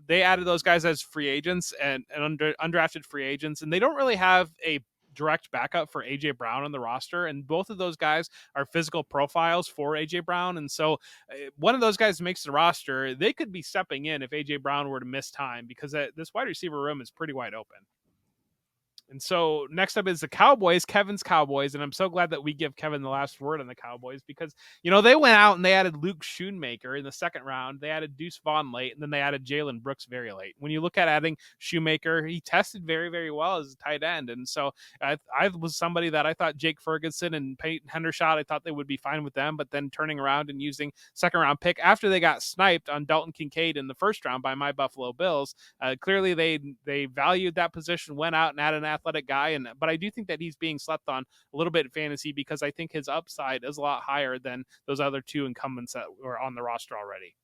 they added those guys as free agents and undrafted free agents, and they don't really have a direct backup for AJ Brown on the roster, and both of those guys are physical profiles for AJ Brown. And so one of those guys makes the roster, they could be stepping in if AJ Brown were to miss time, because this wide receiver room is pretty wide open. And so next up is the Cowboys, Kevin's Cowboys. And I'm so glad that we give Kevin the last word on the Cowboys, because, they went out and they added Luke Schoonmaker in the second round. They added Deuce Vaughn late, and then they added Jalen Brooks very late. When you look at adding Shoemaker, he tested very, very well as a tight end. And so I was somebody that I thought Jake Ferguson and Peyton Hendershot, I thought they would be fine with them, but then turning around and using second round pick after they got sniped on Dalton Kincaid in the first round by my Buffalo Bills. Clearly they valued that position, went out and added an athletic guy, but I do think that he's being slept on a little bit in fantasy because I think his upside is a lot higher than those other two incumbents that were on the roster already.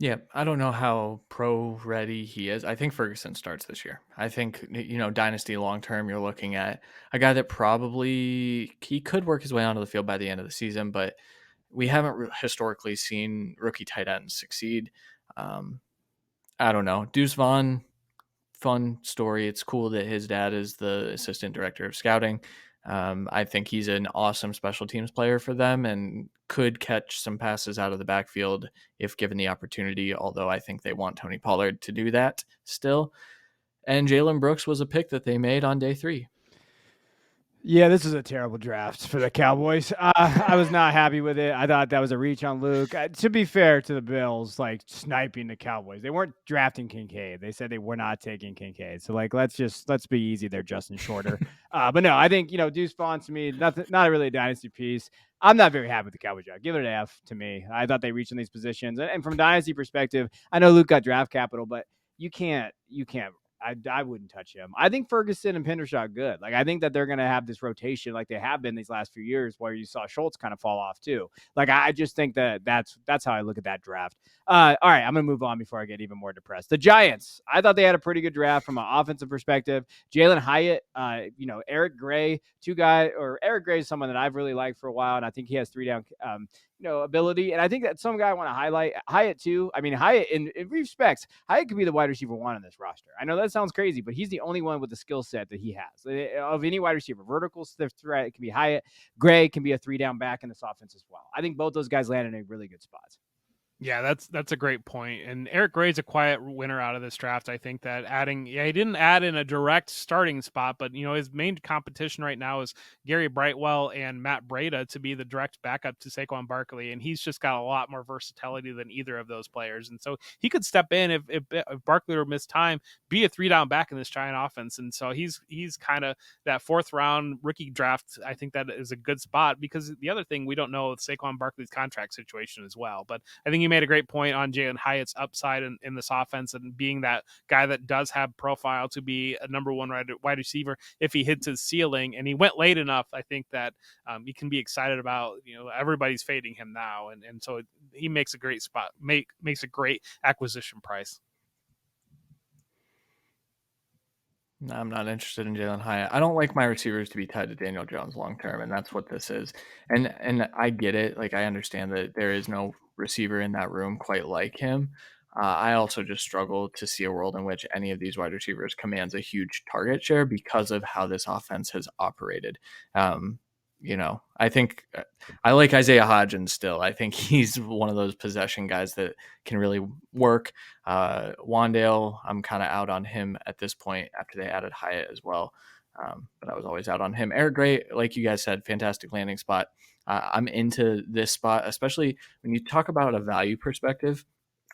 Yeah, I don't know how pro ready he is. I think Ferguson starts this year. I think, dynasty long term, you're looking at a guy that probably he could work his way onto the field by the end of the season, but we haven't historically seen rookie tight ends succeed. I don't know. Deuce Vaughn, fun story. It's cool that his dad is the assistant director of scouting. I think he's an awesome special teams player for them and could catch some passes out of the backfield if given the opportunity, although I think they want Tony Pollard to do that still. And Jalen Brooks was a pick that they made on day 3. Yeah, this is a terrible draft for the Cowboys. I was not happy with it. I thought that was a reach on Luke. To be fair to the Bills, like sniping the Cowboys, they weren't drafting Kincaid. They said they were not taking Kincaid. So let's be easy there, Justin Shorter. But no, I think Deuce Vaughn to me, not really a dynasty piece. I'm not very happy with the Cowboys job. Give it an F to me. I thought they reached in these positions, and from dynasty perspective, I know Luke got draft capital, but you can't. I wouldn't touch him. I think Ferguson and Pendershot good. Like I think that they're going to have this rotation like they have been these last few years, where you saw Schultz kind of fall off too. Like I just think that's how I look at that draft. All right, I'm going to move on before I get even more depressed. The Giants. I thought they had a pretty good draft from an offensive perspective. Jalen Hyatt, Eric Gray, Eric Gray is someone that I've really liked for a while, and I think he has 3 down ability. And I think that some guy I want to highlight Hyatt too. I mean, Hyatt in respects, Hyatt could be the wide receiver 1 on this roster. I know that sounds crazy, but he's the only one with the skill set that he has of any wide receiver. Vertical threat, it can be Hyatt. Gray can be a 3 down back in this offense as well. I think both those guys land in a really good spots. Yeah, that's a great point. And Eric Gray's a quiet winner out of this draft. I think that he didn't add in a direct starting spot, but his main competition right now is Gary Brightwell and Matt Breida to be the direct backup to Saquon Barkley, and he's just got a lot more versatility than either of those players. And so he could step in if Barkley were missed time, be a 3 down back in this Giant offense. And so he's kind of that 4th round rookie draft. I think that is a good spot, because the other thing we don't know Saquon Barkley's contract situation as well. But I think you made a great point on Jalen Hyatt's upside in this offense, and being that guy that does have profile to be a number 1 wide receiver if he hits his ceiling, and he went late enough. I think that you can be excited about. Everybody's fading him now, and so he makes a great spot, makes a great acquisition price. I'm not interested in Jalen Hyatt. I don't like my receivers to be tied to Daniel Jones long term, and that's what this is. And I get it. Like I understand that there is no receiver in that room quite like him. I also just struggle to see a world in which any of these wide receivers commands a huge target share because of how this offense has operated. I think I like Isaiah Hodgins still. I think he's one of those possession guys that can really work. Wandale, I'm kind of out on him at this point after they added Hyatt as well. But I was always out on him. Eric Gray, like you guys said, fantastic landing spot. I'm into this spot, especially when you talk about a value perspective.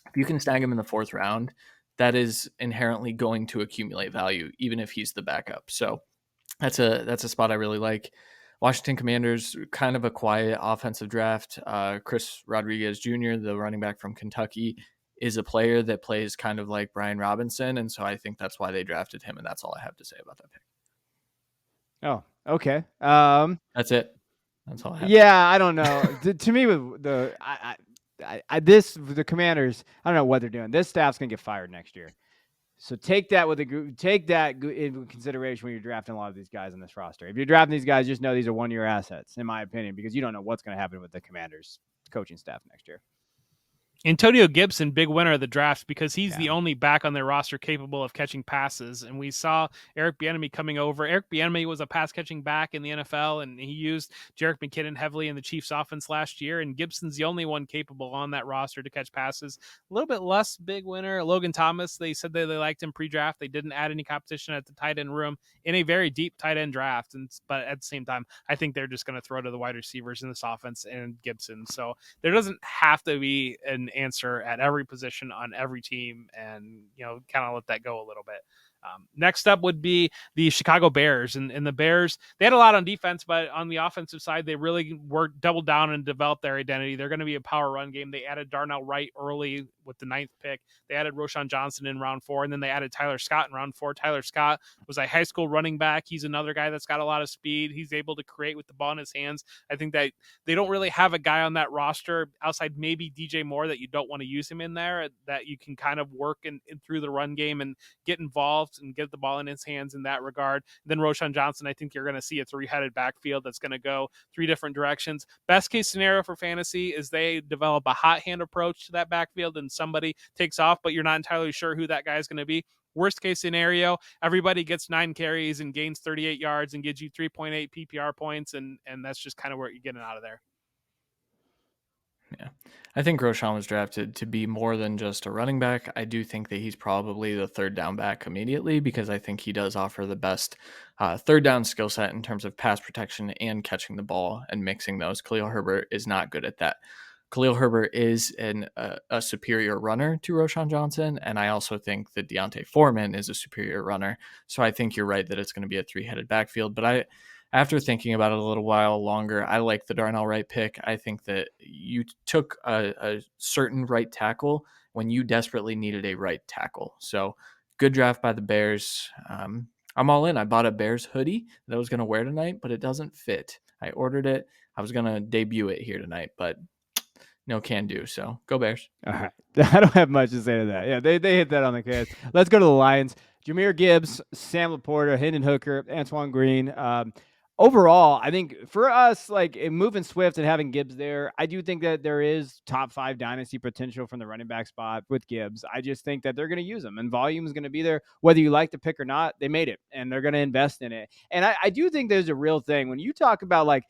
If you can snag him in the 4th round, that is inherently going to accumulate value, even if he's the backup. So that's a spot I really like. Washington Commanders, kind of a quiet offensive draft. Chris Rodriguez Jr., the running back from Kentucky, is a player that plays kind of like Brian Robinson, and so I think that's why they drafted him, and that's all I have to say about that pick. Oh, okay. That's it. That's all I have. Yeah, I don't know. To me, with the the Commanders, I don't know what they're doing. This staff's gonna get fired next year. So take that into consideration when you're drafting a lot of these guys on this roster. If you're drafting these guys, just know these are 1-year assets, in my opinion, because you don't know what's going to happen with the Commanders coaching staff next year. Antonio Gibson, big winner of the draft because he's the only back on their roster capable of catching passes. And we saw Eric Bieniemy coming over. Eric Bieniemy was a pass-catching back in the NFL, and he used Jerick McKinnon heavily in the Chiefs' offense last year. And Gibson's the only one capable on that roster to catch passes. A little bit less big winner. Logan Thomas, they said that they liked him pre-draft. They didn't add any competition at the tight end room in a very deep tight end draft. But at the same time, I think they're just going to throw to the wide receivers in this offense and Gibson. So there doesn't have to be an answer at every position on every team, and kind of let that go a little bit. Next up would be the Chicago Bears, and the Bears, they had a lot on defense, but on the offensive side, they really doubled down and developed their identity. They're going to be a power run game. They added Darnell Wright early with the 9th pick. They added Roshan Johnson in round 4, and then they added Tyler Scott in round 4. Tyler Scott was a high school running back. He's another guy that's got a lot of speed. He's able to create with the ball in his hands. I think that they don't really have a guy on that roster outside maybe DJ Moore that you don't want to use him in there, that you can kind of work in through the run game and get involved and get the ball in his hands in that regard. Then Roshan Johnson, I think you're going to see a 3-headed backfield that's going to go 3 different directions. Best case scenario for fantasy is they develop a hot hand approach to that backfield and somebody takes off, but you're not entirely sure who that guy is going to be. Worst case scenario, everybody gets 9 carries and gains 38 yards and gives you 3.8 PPR points, and that's just kind of where you're getting out of there. Yeah, I think Roshan was drafted to be more than just a running back. I do think that he's probably the 3rd down back immediately because I think he does offer the best 3rd down skill set in terms of pass protection and catching the ball and mixing those. Khalil Herbert is not good at that. Khalil Herbert is a superior runner to Roshan Johnson, and I also think that Deontay Foreman is a superior runner. So I think you're right that it's going to be a 3-headed backfield, but after thinking about it a little while longer, I like the Darnell Wright pick. I think that you took a certain right tackle when you desperately needed a right tackle. So good draft by the Bears. I'm all in. I bought a Bears hoodie that I was going to wear tonight, but it doesn't fit. I ordered it. I was going to debut it here tonight, but no can do. So go Bears. All right. I don't have much to say to that. Yeah, they hit that on the case. Let's go to the Lions. Jahmyr Gibbs, Sam Laporta, Hendon Hooker, Antoine Green. Overall, I think for us, like moving Swift and having Gibbs there, I do think that there is top 5 dynasty potential from the running back spot with Gibbs. I just think that they're going to use him and volume is going to be there. Whether you like the pick or not, they made it and they're going to invest in it. And I do think there's a real thing when you talk about like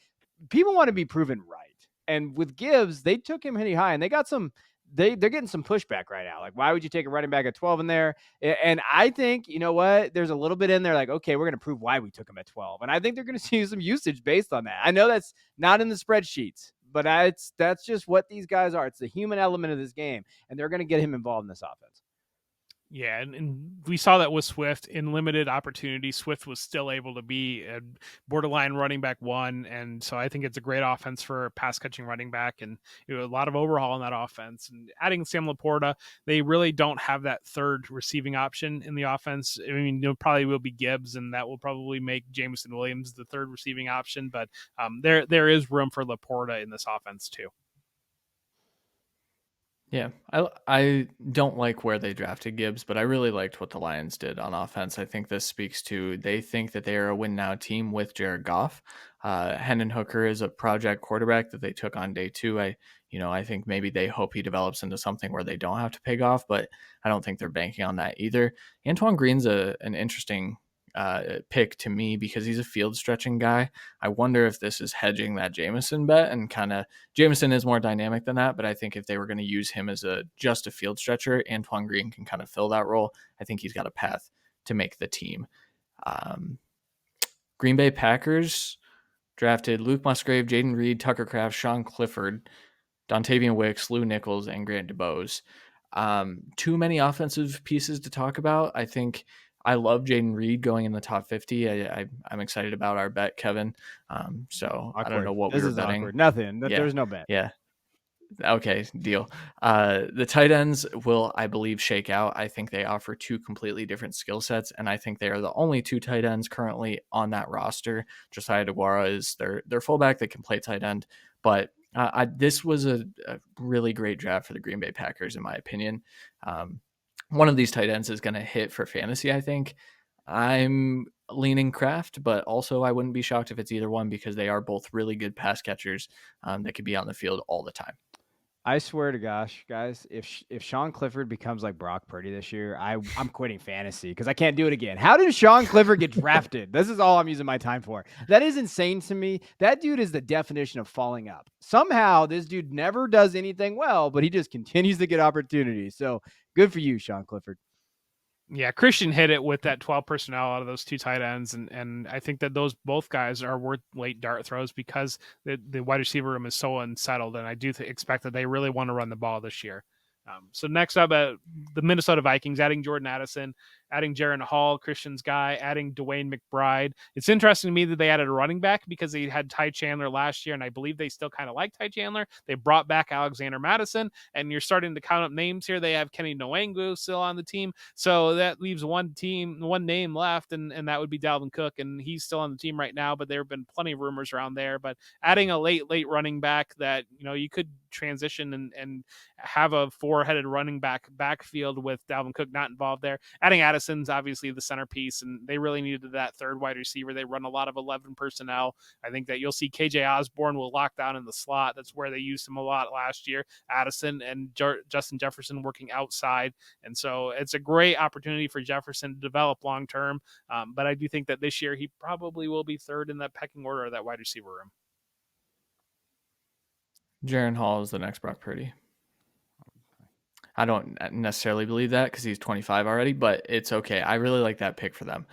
people want to be proven right. And with Gibbs, they took him pretty high and they got some. They're getting some pushback right now. Like, why would you take a running back at 12 in there? And I think, you know what? There's a little bit in there like, okay, we're going to prove why we took him at 12. And I think they're going to see some usage based on that. I know that's not in the spreadsheets, but that's just what these guys are. It's the human element of this game. And they're going to get him involved in this offense. Yeah, and we saw that with Swift in limited opportunities. Swift was still able to be a borderline running back 1, and so I think it's a great offense for a pass-catching running back, and a lot of overhaul in that offense. And adding Sam Laporta, they really don't have that 3rd receiving option in the offense. I mean, it probably will be Gibbs, and that will probably make Jameson Williams the 3rd receiving option, but there is room for Laporta in this offense too. Yeah, I don't like where they drafted Gibbs, but I really liked what the Lions did on offense. I think this speaks to they think that they are a win now team with Jared Goff. Hendon Hooker is a project quarterback that they took on day 2. I think maybe they hope he develops into something where they don't have to pay Goff, but I don't think they're banking on that either. Antoine Green's an interesting pick to me because he's a field stretching guy. I wonder if this is hedging that Jameson bet, and kind of Jameson is more dynamic than that, but I think if they were going to use him as just a field stretcher, Antoine Green can kind of fill that role. I think he's got a path to make the team. Green Bay Packers drafted Luke Musgrave, Jaden Reed, Tucker Kraft, Sean Clifford, Dontavian Wicks, Lou Nichols, and Grant DuBose. Too many offensive pieces to talk about. I think I love Jaden Reed going in the top 50. I'm excited about our bet, Kevin. So Awkward. I don't know what this we were is betting. Awkward. Nothing. Yeah. There's no bet. Yeah. Okay, deal. The tight ends will, I believe, shake out. I think they offer two completely different skill sets, and I think they are the only two tight ends currently on that roster. Josiah DeGuara is their fullback that can play tight end, but this was a really great draft for the Green Bay Packers, in my opinion. One of these tight ends is going to hit for fantasy, I think. I'm leaning Kraft, but also I wouldn't be shocked if it's either one because they are both really good pass catchers that could be on the field all the time. I swear to gosh, guys, if Sean Clifford becomes like Brock Purdy this year, I'm quitting fantasy because I can't do it again. How did Sean Clifford get drafted? This is all I'm using my time for. That is insane to me. That dude is the definition of falling up. Somehow this dude never does anything well, but he just continues to get opportunities. So good for you, Sean Clifford. Yeah, Christian hit it with that 12 personnel out of those two tight ends, and I think that those both guys are worth late dart throws because the wide receiver room is so unsettled, and I do expect that they really want to run the ball this year. So next up, the Minnesota Vikings, adding Jordan Addison, adding Jaron Hall, Christian's guy, adding Dwayne McBride. It's interesting to me that they added a running back because they had Ty Chandler last year, and I believe they still kind of like Ty Chandler. They brought back Alexander Madison, and you're starting to count up names here. They have Kenny Nwangu still on the team, so that leaves one name left, and that would be Dalvin Cook, and he's still on the team right now, but there have been plenty of rumors around there. But adding a late running back that you could transition and have a four-headed running backfield with Dalvin Cook not involved there. Adding Addison's obviously the centerpiece, and they really needed that third wide receiver. They run a lot of 11 personnel. I think that you'll see KJ Osborne will lock down in the slot. That's where they used him a lot last year. Addison and Justin Jefferson working outside, and so it's a great opportunity for Jefferson to develop long-term, but I do think that this year he probably will be third in that pecking order of that wide receiver room. Jaron Hall is the next Brock Purdy. I don't necessarily believe that because he's 25 already, but it's okay. I really like that pick for them.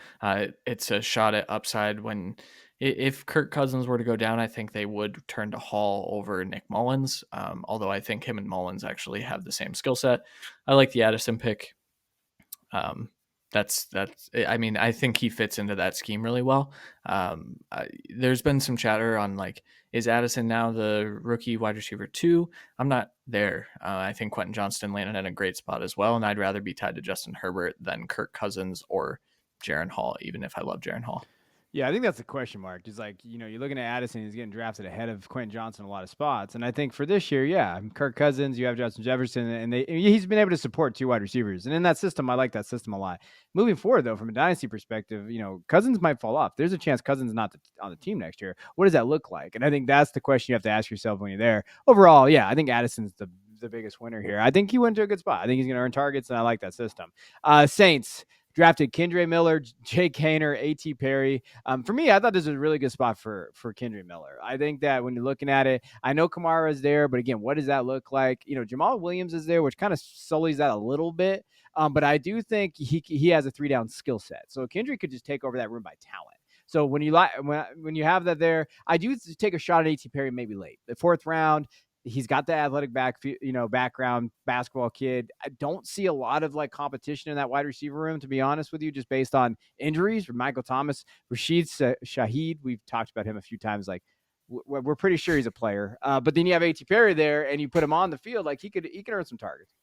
It's a shot at upside if Kirk Cousins were to go down, I think they would turn to Hall over Nick Mullins, although I think him and Mullins actually have the same skill set. I like the Addison pick. I mean, I think he fits into that scheme really well. There's been some chatter on is Addison now the rookie wide receiver 2? I'm not there. I think Quentin Johnston landed in a great spot as well, and I'd rather be tied to Justin Herbert than Kirk Cousins or Jaron Hall, even if I love Jaron Hall. Yeah, I think that's the question mark. It's you're looking at Addison, he's getting drafted ahead of Quentin Johnson in a lot of spots. And I think for this year, yeah, Kirk Cousins, you have Justin Jefferson, and he's been able to support two wide receivers. And in that system, I like that system a lot. Moving forward, though, from a dynasty perspective, Cousins might fall off. There's a chance Cousins not on the team next year. What does that look like? And I think that's the question you have to ask yourself when you're there. Overall, yeah, I think Addison's the biggest winner here. I think he went to a good spot. I think he's going to earn targets, and I like that system. Saints drafted Kendre Miller, Jake Haener, A.T. Perry. For me, I thought this was a really good spot for Kendre Miller. I think that when you're looking at it, I know Kamara is there, but again, what does that look like? Jamal Williams is there, which kind of sullies that a little bit. But I do think he has a 3-down skill set. So Kendre could just take over that room by talent. So when you have that there, I do take a shot at A.T. Perry maybe late. The 4th round, he's got the athletic background, basketball kid. I don't see a lot of competition in that wide receiver room, to be honest with you, just based on injuries for Michael Thomas, Rashid Shaheed. We've talked about him a few times. We're pretty sure he's a player. But then you have A.T. Perry there, and you put him on the field, he could earn some targets.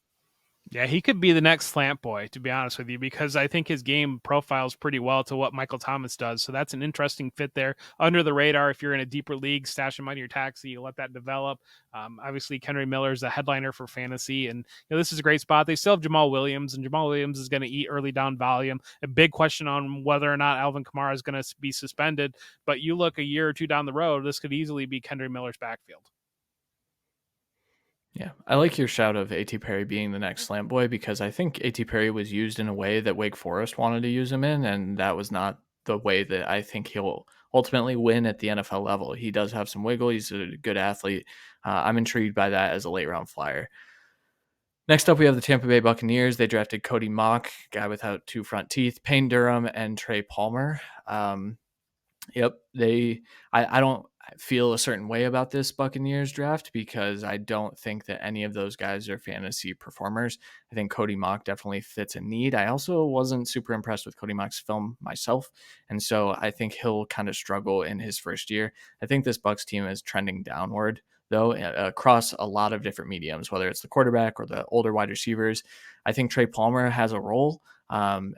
Yeah, he could be the next slant boy, to be honest with you, because I think his game profiles pretty well to what Michael Thomas does. So that's an interesting fit there. Under the radar, if you're in a deeper league, stash him on your taxi, you let that develop. Obviously, Kendre Miller is a headliner for fantasy, and this is a great spot. They still have Jamal Williams, and Jamal Williams is going to eat early down volume. A big question on whether or not Alvin Kamara is going to be suspended, but you look a year or two down the road, this could easily be Kendre Miller's backfield. Yeah, I like your shout of A.T. Perry being the next slant boy because I think A.T. Perry was used in a way that Wake Forest wanted to use him in, and that was not the way that I think he'll ultimately win at the NFL level. He does have some wiggle. He's a good athlete. I'm intrigued by that as a late round flyer. Next up, we have the Tampa Bay Buccaneers. They drafted Cody Mock, guy without two front teeth, Payne Durham, and Trey Palmer. Yep, I don't feel a certain way about this Buccaneers draft because I don't think that any of those guys are fantasy performers. I think Cody Mock definitely fits a need. I also wasn't super impressed with Cody Mock's film myself, and so I think he'll kind of struggle in his first year. I think this Bucs team is trending downward though across a lot of different mediums, whether it's the quarterback or the older wide receivers. I think Trey Palmer has a role.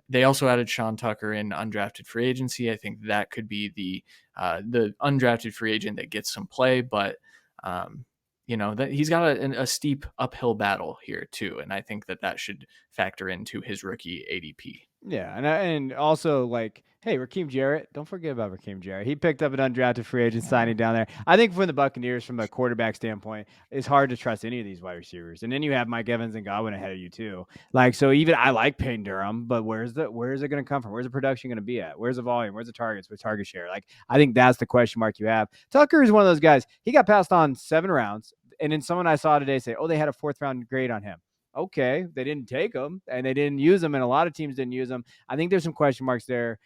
They also added Sean Tucker in undrafted free agency. I think that could be the undrafted free agent that gets some play, but that he's got a steep uphill battle here too, and I think that should factor into his rookie ADP. Yeah, and also like, hey, Raheem Jarrett, don't forget about Raheem Jarrett. He picked up an undrafted free agent signing down there. I think from the Buccaneers, from a quarterback standpoint, it's hard to trust any of these wide receivers. And then you have Mike Evans and Godwin ahead of you too. Like, so even I like Payne Durham, but where is it going to come from? Where's the production going to be at? Where's the volume? Where's the targets? With target share? Like, I think that's the question mark you have. Tucker is one of those guys. He got passed on 7 rounds, and then someone I saw today say, "Oh, they had a 4th round grade on him." Okay, they didn't take him and they didn't use him, and a lot of teams didn't use him. I think there's some question marks there.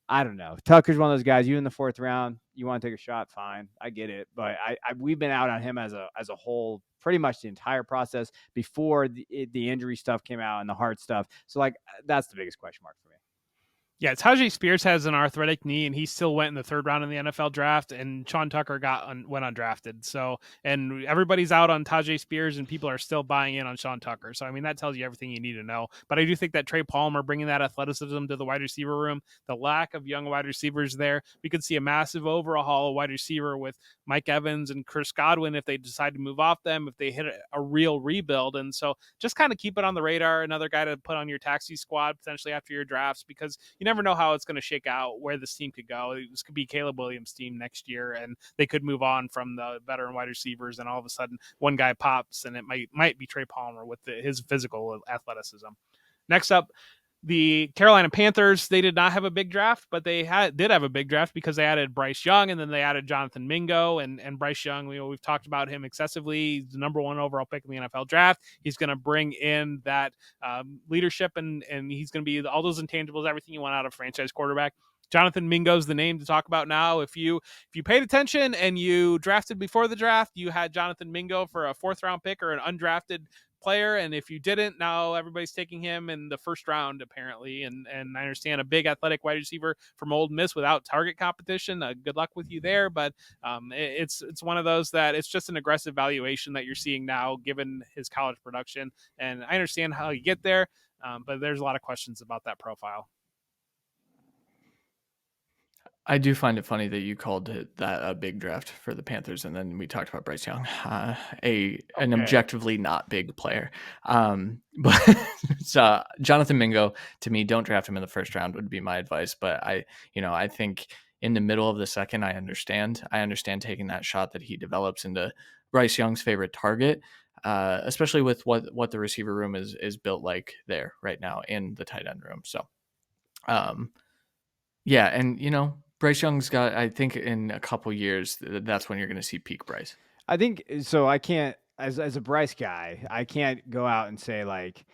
I don't know. Tucker's one of those guys. You in the 4th round, you want to take a shot, fine. I get it, but we've been out on him as a whole pretty much the entire process before the injury stuff came out and the heart stuff. So like that's the biggest question mark for me. Yeah, Tajay Spears has an arthritic knee, and he still went in the 3rd round in the NFL draft, and Sean Tucker went undrafted. So, and everybody's out on Tajay Spears, and people are still buying in on Sean Tucker. So, I mean, that tells you everything you need to know. But I do think that Trey Palmer bringing that athleticism to the wide receiver room, the lack of young wide receivers there, we could see a massive overhaul of wide receiver with Mike Evans and Chris Godwin if they decide to move off them, if they hit a real rebuild. And so just kind of keep it on the radar, another guy to put on your taxi squad potentially after your drafts, because you never know how it's going to shake out, where this team could go. This could be Caleb Williams' team next year, and they could move on from the veteran wide receivers, and all of a sudden one guy pops, and it might be Trey Palmer with his physical athleticism. Next up, the Carolina Panthers, they did not have a big draft, but they did have a big draft because they added Bryce Young, and then they added Jonathan Mingo. And Bryce Young, we've talked about him excessively. He's the number 1 overall pick in the NFL draft. He's going to bring in that leadership, and he's going to be all those intangibles, everything you want out of a franchise quarterback. Jonathan Mingo's the name to talk about now. If you paid attention and you drafted before the draft, you had Jonathan Mingo for a 4th round pick or an undrafted player, and if you didn't, now everybody's taking him in the 1st round apparently, and I understand a big athletic wide receiver from Ole Miss without target competition. Good luck with you there, but it's one of those that it's just an aggressive valuation that you're seeing now given his college production, and I understand how you get there, but there's a lot of questions about that profile. I do find it funny that you called that a big draft for the Panthers, and then we talked about Bryce Young, an objectively not big player. But so Jonathan Mingo, to me, don't draft him in the 1st round would be my advice. But I think in the middle of the 2nd, I understand taking that shot that he develops into Bryce Young's favorite target, especially with what the receiver room is built like there right now in the tight end room. So, yeah, and Bryce Young's got, I think in a couple years, that's when you're going to see peak Bryce. I think so. I can't, as a Bryce guy, I can't go out and say like,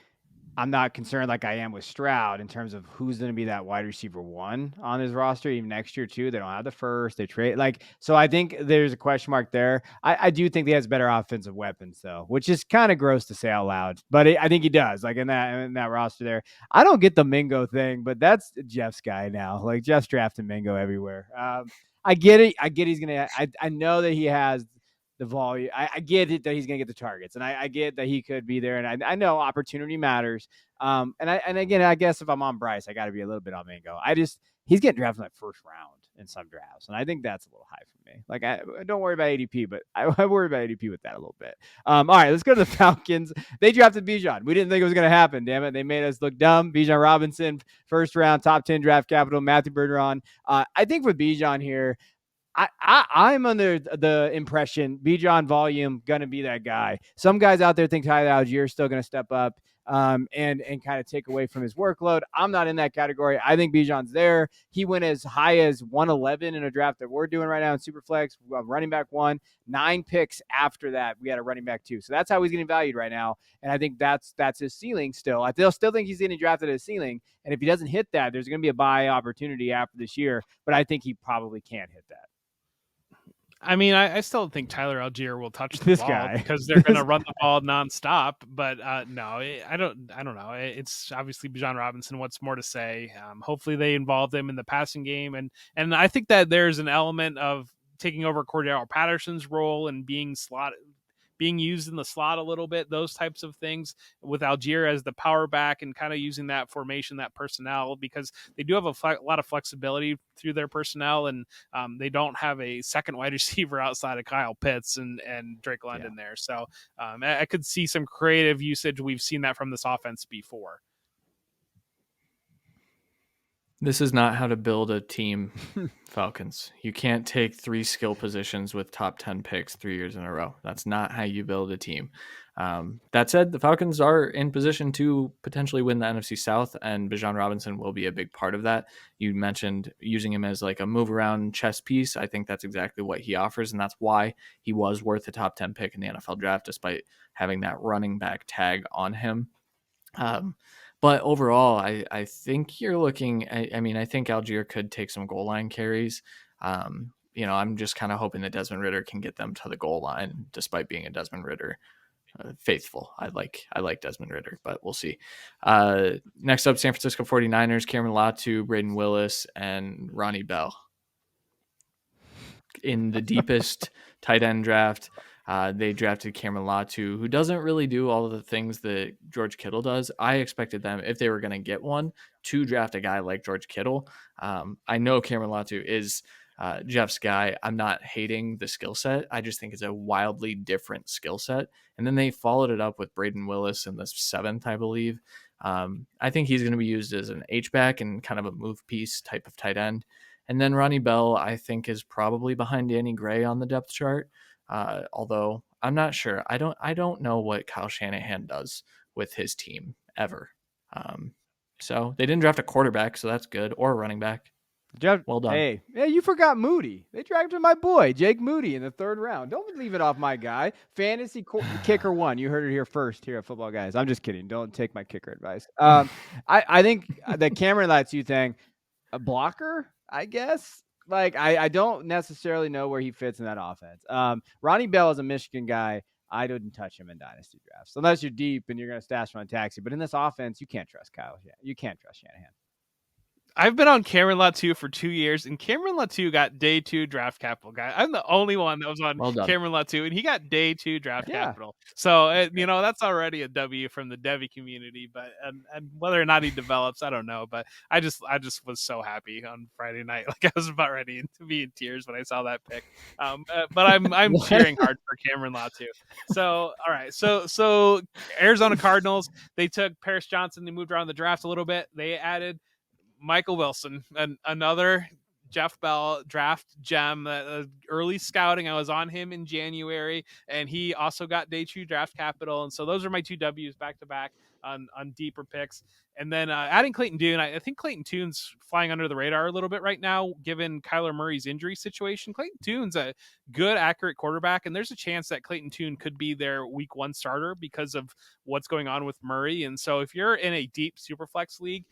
I'm not concerned like I am with Stroud in terms of who's going to be that wide receiver 1 on his roster, even next year too. They don't have the 1st, they trade so I think there's a question mark there. I do think he has better offensive weapons though, which is kind of gross to say out loud, but I think he does, like in that roster there. I don't get the Mingo thing, but that's Jeff's guy now. Like Jeff's drafting Mingo everywhere. I get it. He's going to, I know that he has the volume. I get it that he's going to get the targets, and I get that he could be there, and I know opportunity matters. And again, I guess if I'm on Bryce, I got to be a little bit on Mingo. He's getting drafted in that 1st round in some drafts, and I think that's a little high for me. Like I don't worry about ADP, but I worry about ADP with that a little bit. All right, let's go to the Falcons. They drafted Bijan. We didn't think it was going to happen. Damn it, they made us look dumb. Bijan Robinson, 1st round, top 10 draft capital. Matthew Bergeron. I think with Bijan here, I'm under the impression Bijan volume going to be that guy. Some guys out there think Tyler Algier is still going to step up. and kind of take away from his workload. I'm not in that category. I think Bijan's there. He went as high as 111 in a draft that we're doing right now in Superflex. Running back 1, 9 picks after that, we had a running back 2. So that's how he's getting valued right now. And I think that's his ceiling still. I still think he's getting drafted at his ceiling. And if he doesn't hit that, there's going to be a buy opportunity after this year. But I think he probably can't hit that. I mean, I still think Tyler Algier will touch the This ball guy. because they're going to run the ball nonstop. But no, I don't know. It's obviously Bijan Robinson. What's more to say? Hopefully, they involve him in the passing game, and I think that there's an element of taking over Cordell Patterson's role and being used in the slot a little bit, those types of things, with Algier as the power back and kind of using that formation, that personnel, because they do have a lot of flexibility through their personnel, and they don't have a second wide receiver outside of Kyle Pitts and Drake London there. So I could see some creative usage. We've seen that from this offense before. This is not how to build a team, Falcons. You can't take 3 skill positions with top 10 picks 3 years in a row. That's not how you build a team. That said, the Falcons are in position to potentially win the NFC South, and Bijan Robinson will be a big part of that. You mentioned using him as like a move around chess piece. I think that's exactly what he offers, and that's why he was worth a top 10 pick in the NFL draft, despite having that running back tag on him. But overall, I think you're looking. I think Algier could take some goal line carries. I'm just kind of hoping that Desmond Ridder can get them to the goal line, despite being a Desmond Ridder faithful. I like Desmond Ridder, but we'll see. Next up, San Francisco 49ers, Cameron Latu, Braden Willis, and Ronnie Bell. In the deepest tight end draft, they drafted Cameron Latu, who doesn't really do all of the things that George Kittle does. I expected them, if they were going to get one, to draft a guy like George Kittle. I know Cameron Latu is Jeff's guy. I'm not hating the skill set. I just think it's a wildly different skill set. And then they followed it up with Braden Willis in the 7th, I believe. I think he's going to be used as an H-back and kind of a move piece type of tight end. And then Ronnie Bell, I think, is probably behind Danny Gray on the depth chart. Although I'm not sure. I don't know what Kyle Shanahan does with his team ever. So they didn't draft a quarterback, so that's good, or a running back. Well done. Hey, you forgot Moody. They drafted my boy, Jake Moody, in the 3rd round. Don't leave it off my guy. Fantasy kicker 1. You heard it here first here at Footballguys. I'm just kidding. Don't take my kicker advice. I think the Cameron Latu thing, a blocker, I guess. Like, I don't necessarily know where he fits in that offense. Ronnie Bell is a Michigan guy. I didn't touch him in dynasty drafts unless you're deep and you're going to stash him on taxi. But in this offense, you can't trust Kyle. You can't trust Shanahan. I've been on Cameron Latu for 2 years, and Cameron Latu got day 2 draft capital guy. I'm the only one that was on Cameron Latu, and he got day 2 draft capital. So, that's already a W from the Devy community. But and whether or not he develops, I don't know. But I just was so happy on Friday night, like I was about ready to be in tears when I saw that pick. But I'm cheering hard for Cameron Latu. So, all right, so Arizona Cardinals, they took Paris Johnson. They moved around the draft a little bit. They added Michael Wilson, another Jeff Bell draft gem, early scouting. I was on him in January, and he also got day 2 draft capital. And so those are my 2 W's back to back on deeper picks. And then adding Clayton Dune, I think Clayton Tune's flying under the radar a little bit right now, given Kyler Murray's injury situation. Clayton Tune's a good, accurate quarterback, and there's a chance that Clayton Tune could be their week 1 starter because of what's going on with Murray. And so if you're in a deep Superflex league,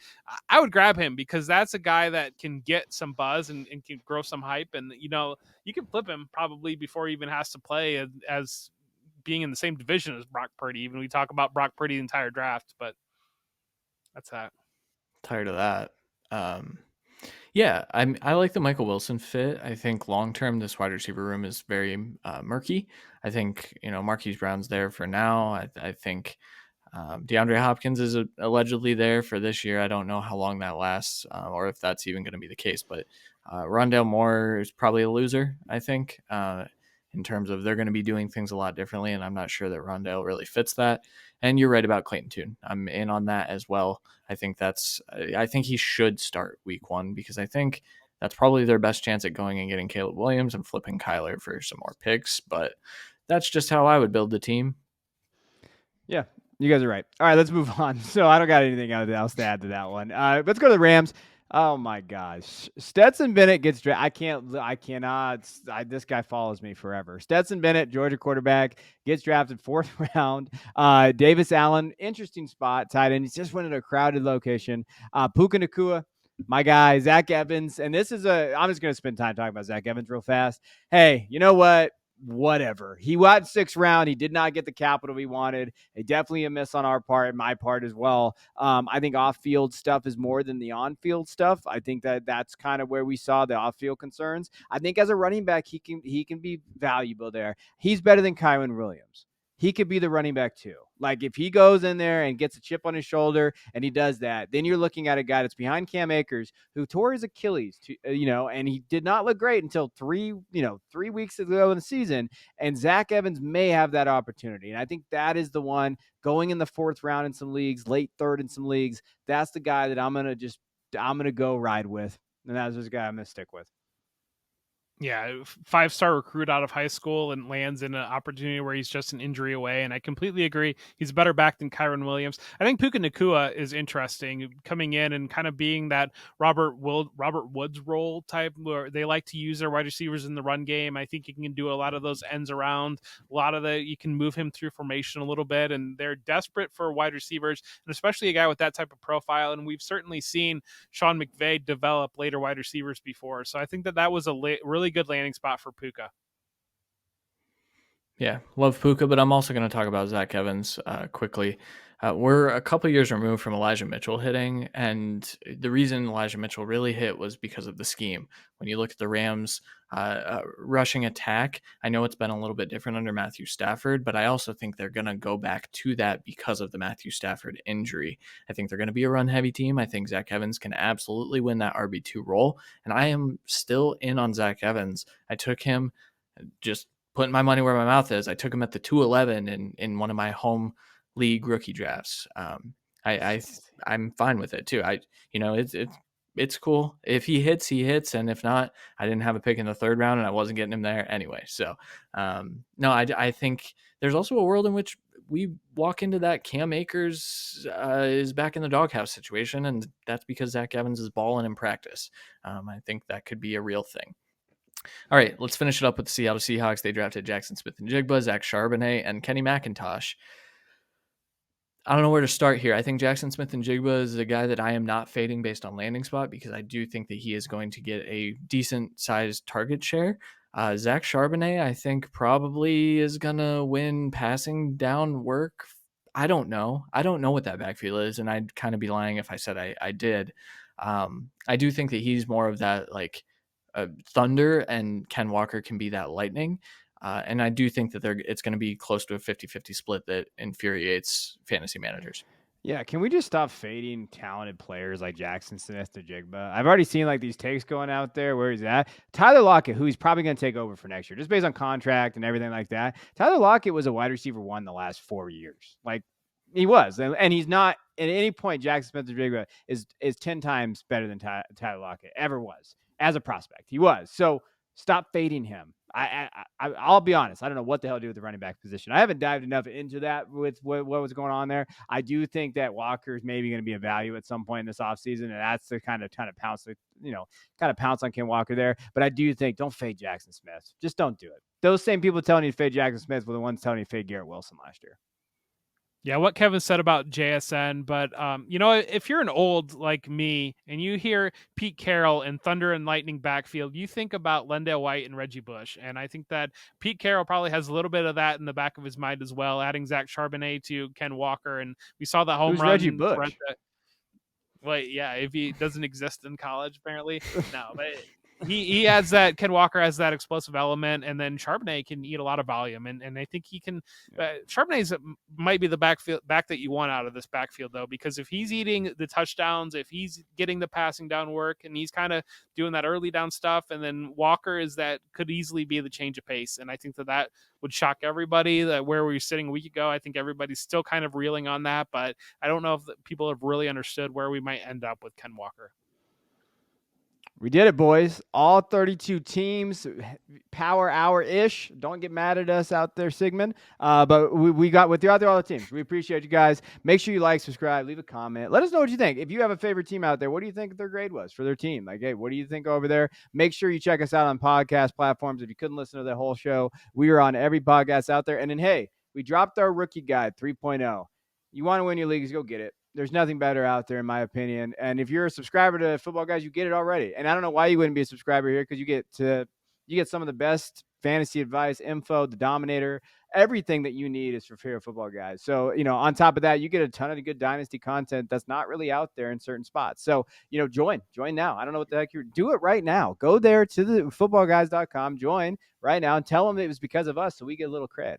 I would grab him because that's a guy that can get some buzz and can grow some hype. And, you can flip him probably before he even has to play as being in the same division as Brock Purdy. Even we talk about Brock Purdy the entire draft, but that's that. Tired of that. Yeah, I like the Michael Wilson fit. I think long term this wide receiver room is very murky. I think Marquise Brown's there for now. I think DeAndre Hopkins is allegedly there for this year. I don't know how long that lasts, or if that's even going to be the case. But Rondale Moore is probably a loser, I think, in terms of they're going to be doing things a lot differently, and I'm not sure that Rondale really fits that. And you're right about Clayton Tune. I'm in on that as well. I think he should start week 1 because I think that's probably their best chance at going and getting Caleb Williams and flipping Kyler for some more picks. But that's just how I would build the team. Yeah. You guys are right. All right, let's move on. So I don't got anything else to add to that one. Let's go to the Rams. Oh my gosh, Stetson Bennett gets drafted. I cannot. This guy follows me forever. Stetson Bennett, Georgia quarterback, gets drafted 4th round. Davis Allen, interesting spot, tight end. He's just went in a crowded location. Puka Nacua, my guy, Zach Evans, and this is I'm just going to spend time talking about Zach Evans real fast. Hey, you know what? Whatever. He went 6th round. He did not get the capital we wanted. Definitely a miss on our part, my part as well. I think off-field stuff is more than the on-field stuff. I think that's kind of where we saw the off-field concerns. I think as a running back, he can be valuable there. He's better than Kyron Williams. He could be the running back too. Like if he goes in there and gets a chip on his shoulder and he does that, then you're looking at a guy that's behind Cam Akers who tore his Achilles, and he did not look great until 3 weeks ago in the season. And Zach Evans may have that opportunity. And I think that is the one going in the 4th round in some leagues, late 3rd in some leagues. That's the guy that I'm going to go ride with. And that's the guy I'm going to stick with. Yeah, 5-star recruit out of high school and lands in an opportunity where he's just an injury away. And I completely agree. He's better back than Kyron Williams. I think Puka Nacua is interesting coming in and kind of being that Robert Woods role type where they like to use their wide receivers in the run game. I think he can do a lot of those ends around. A lot of you can move him through formation a little bit. And they're desperate for wide receivers, and especially a guy with that type of profile. And we've certainly seen Sean McVay develop later wide receivers before. So I think that was a really good landing spot for Puka. Yeah, love Puka, but I'm also going to talk about Zach Evans quickly. We're a couple years removed from Elijah Mitchell hitting, and the reason Elijah Mitchell really hit was because of the scheme. When you look at the Rams' rushing attack, I know it's been a little bit different under Matthew Stafford, but I also think they're going to go back to that because of the Matthew Stafford injury. I think they're going to be a run-heavy team. I think Zach Evans can absolutely win that RB2 role, and I am still in on Zach Evans. I took him just putting my money where my mouth is. I took him at the 211 in one of my home league rookie drafts. I'm fine with it too. It's cool. If he hits, he hits, and if not, I didn't have a pick in the 3rd round, and I wasn't getting him there anyway. So, no, I think there's also a world in which we walk into that Cam Akers is back in the doghouse situation, and that's because Zach Evans is balling in practice. I think that could be a real thing. All right, let's finish it up with the Seattle Seahawks. They drafted Jackson Smith-Njigba, Zach Charbonnet, and Kenny McIntosh. I don't know where to start here. I think Jackson Smith-Njigba is a guy that I am not fading based on landing spot because I do think that he is going to get a decent-sized target share. Zach Charbonnet, I think, probably is going to win passing down work. I don't know. I don't know what that backfield is, and I'd kind of be lying if I said I did. I do think that he's more of that, like, thunder, and Ken Walker can be that lightning. And I do think that it's going to be close to a 50-50 split that infuriates fantasy managers. Yeah, can we just stop fading talented players like Jackson Smith-Njigba? I've already seen like these takes going out there where he's at. Tyler Lockett, who he's probably going to take over for next year, just based on contract and everything like that. Tyler Lockett was a wide receiver 1 the last 4 years. Like he was, and he's not at any point. Jackson Smith-Njigba is 10 times better than Tyler Lockett ever was as a prospect. He was. So stop fading him. I'll be honest. I don't know what the hell to do with the running back position. I haven't dived enough into that with what was going on there. I do think that Walker is maybe going to be a value at some point in this offseason, and that's the kind of pounce on Ken Walker there. But I do think don't fade Jackson Smith. Just don't do it. Those same people telling you to fade Jackson Smith were the ones telling you to fade Garrett Wilson last year. Yeah, what Kevin said about JSN, but if you're an old like me and you hear Pete Carroll and Thunder and Lightning backfield, you think about Lendale White and Reggie Bush, and I think that Pete Carroll probably has a little bit of that in the back of his mind as well. Adding Zach Charbonnet to Ken Walker, and we saw that home Who's run. Reggie Bush? Well, yeah, if he doesn't exist in college, apparently, no, but. He adds that Ken Walker has that explosive element, and then Charbonnet can eat a lot of volume, and I think he can. Charbonnet might be the back that you want out of this backfield though, because if he's eating the touchdowns, if he's getting the passing down work, and he's kind of doing that early down stuff, and then Walker could easily be the change of pace, and I think that would shock everybody. That where we were sitting a week ago, I think everybody's still kind of reeling on that, but I don't know if people have really understood where we might end up with Ken Walker. We did it, boys. All 32 teams, power hour-ish. Don't get mad at us out there, Sigmund. But we got with all the teams. We appreciate you guys. Make sure you like, subscribe, leave a comment. Let us know what you think. If you have a favorite team out there, what do you think their grade was for their team? Like, hey, what do you think over there? Make sure you check us out on podcast platforms. If you couldn't listen to the whole show, we are on every podcast out there. And then, hey, we dropped our rookie guide 3.0. You want to win your leagues, go get it. There's nothing better out there, in my opinion. And if you're a subscriber to Football Guys, you get it already. And I don't know why you wouldn't be a subscriber here, because you get some of the best fantasy advice, info, the Dominator, everything that you need is for Football Guys. So, on top of that, you get a ton of good Dynasty content that's not really out there in certain spots. So, join now. I don't know what the heck you're do it right now. Go there to the footballguys.com, join right now, and tell them it was because of us, so we get a little cred.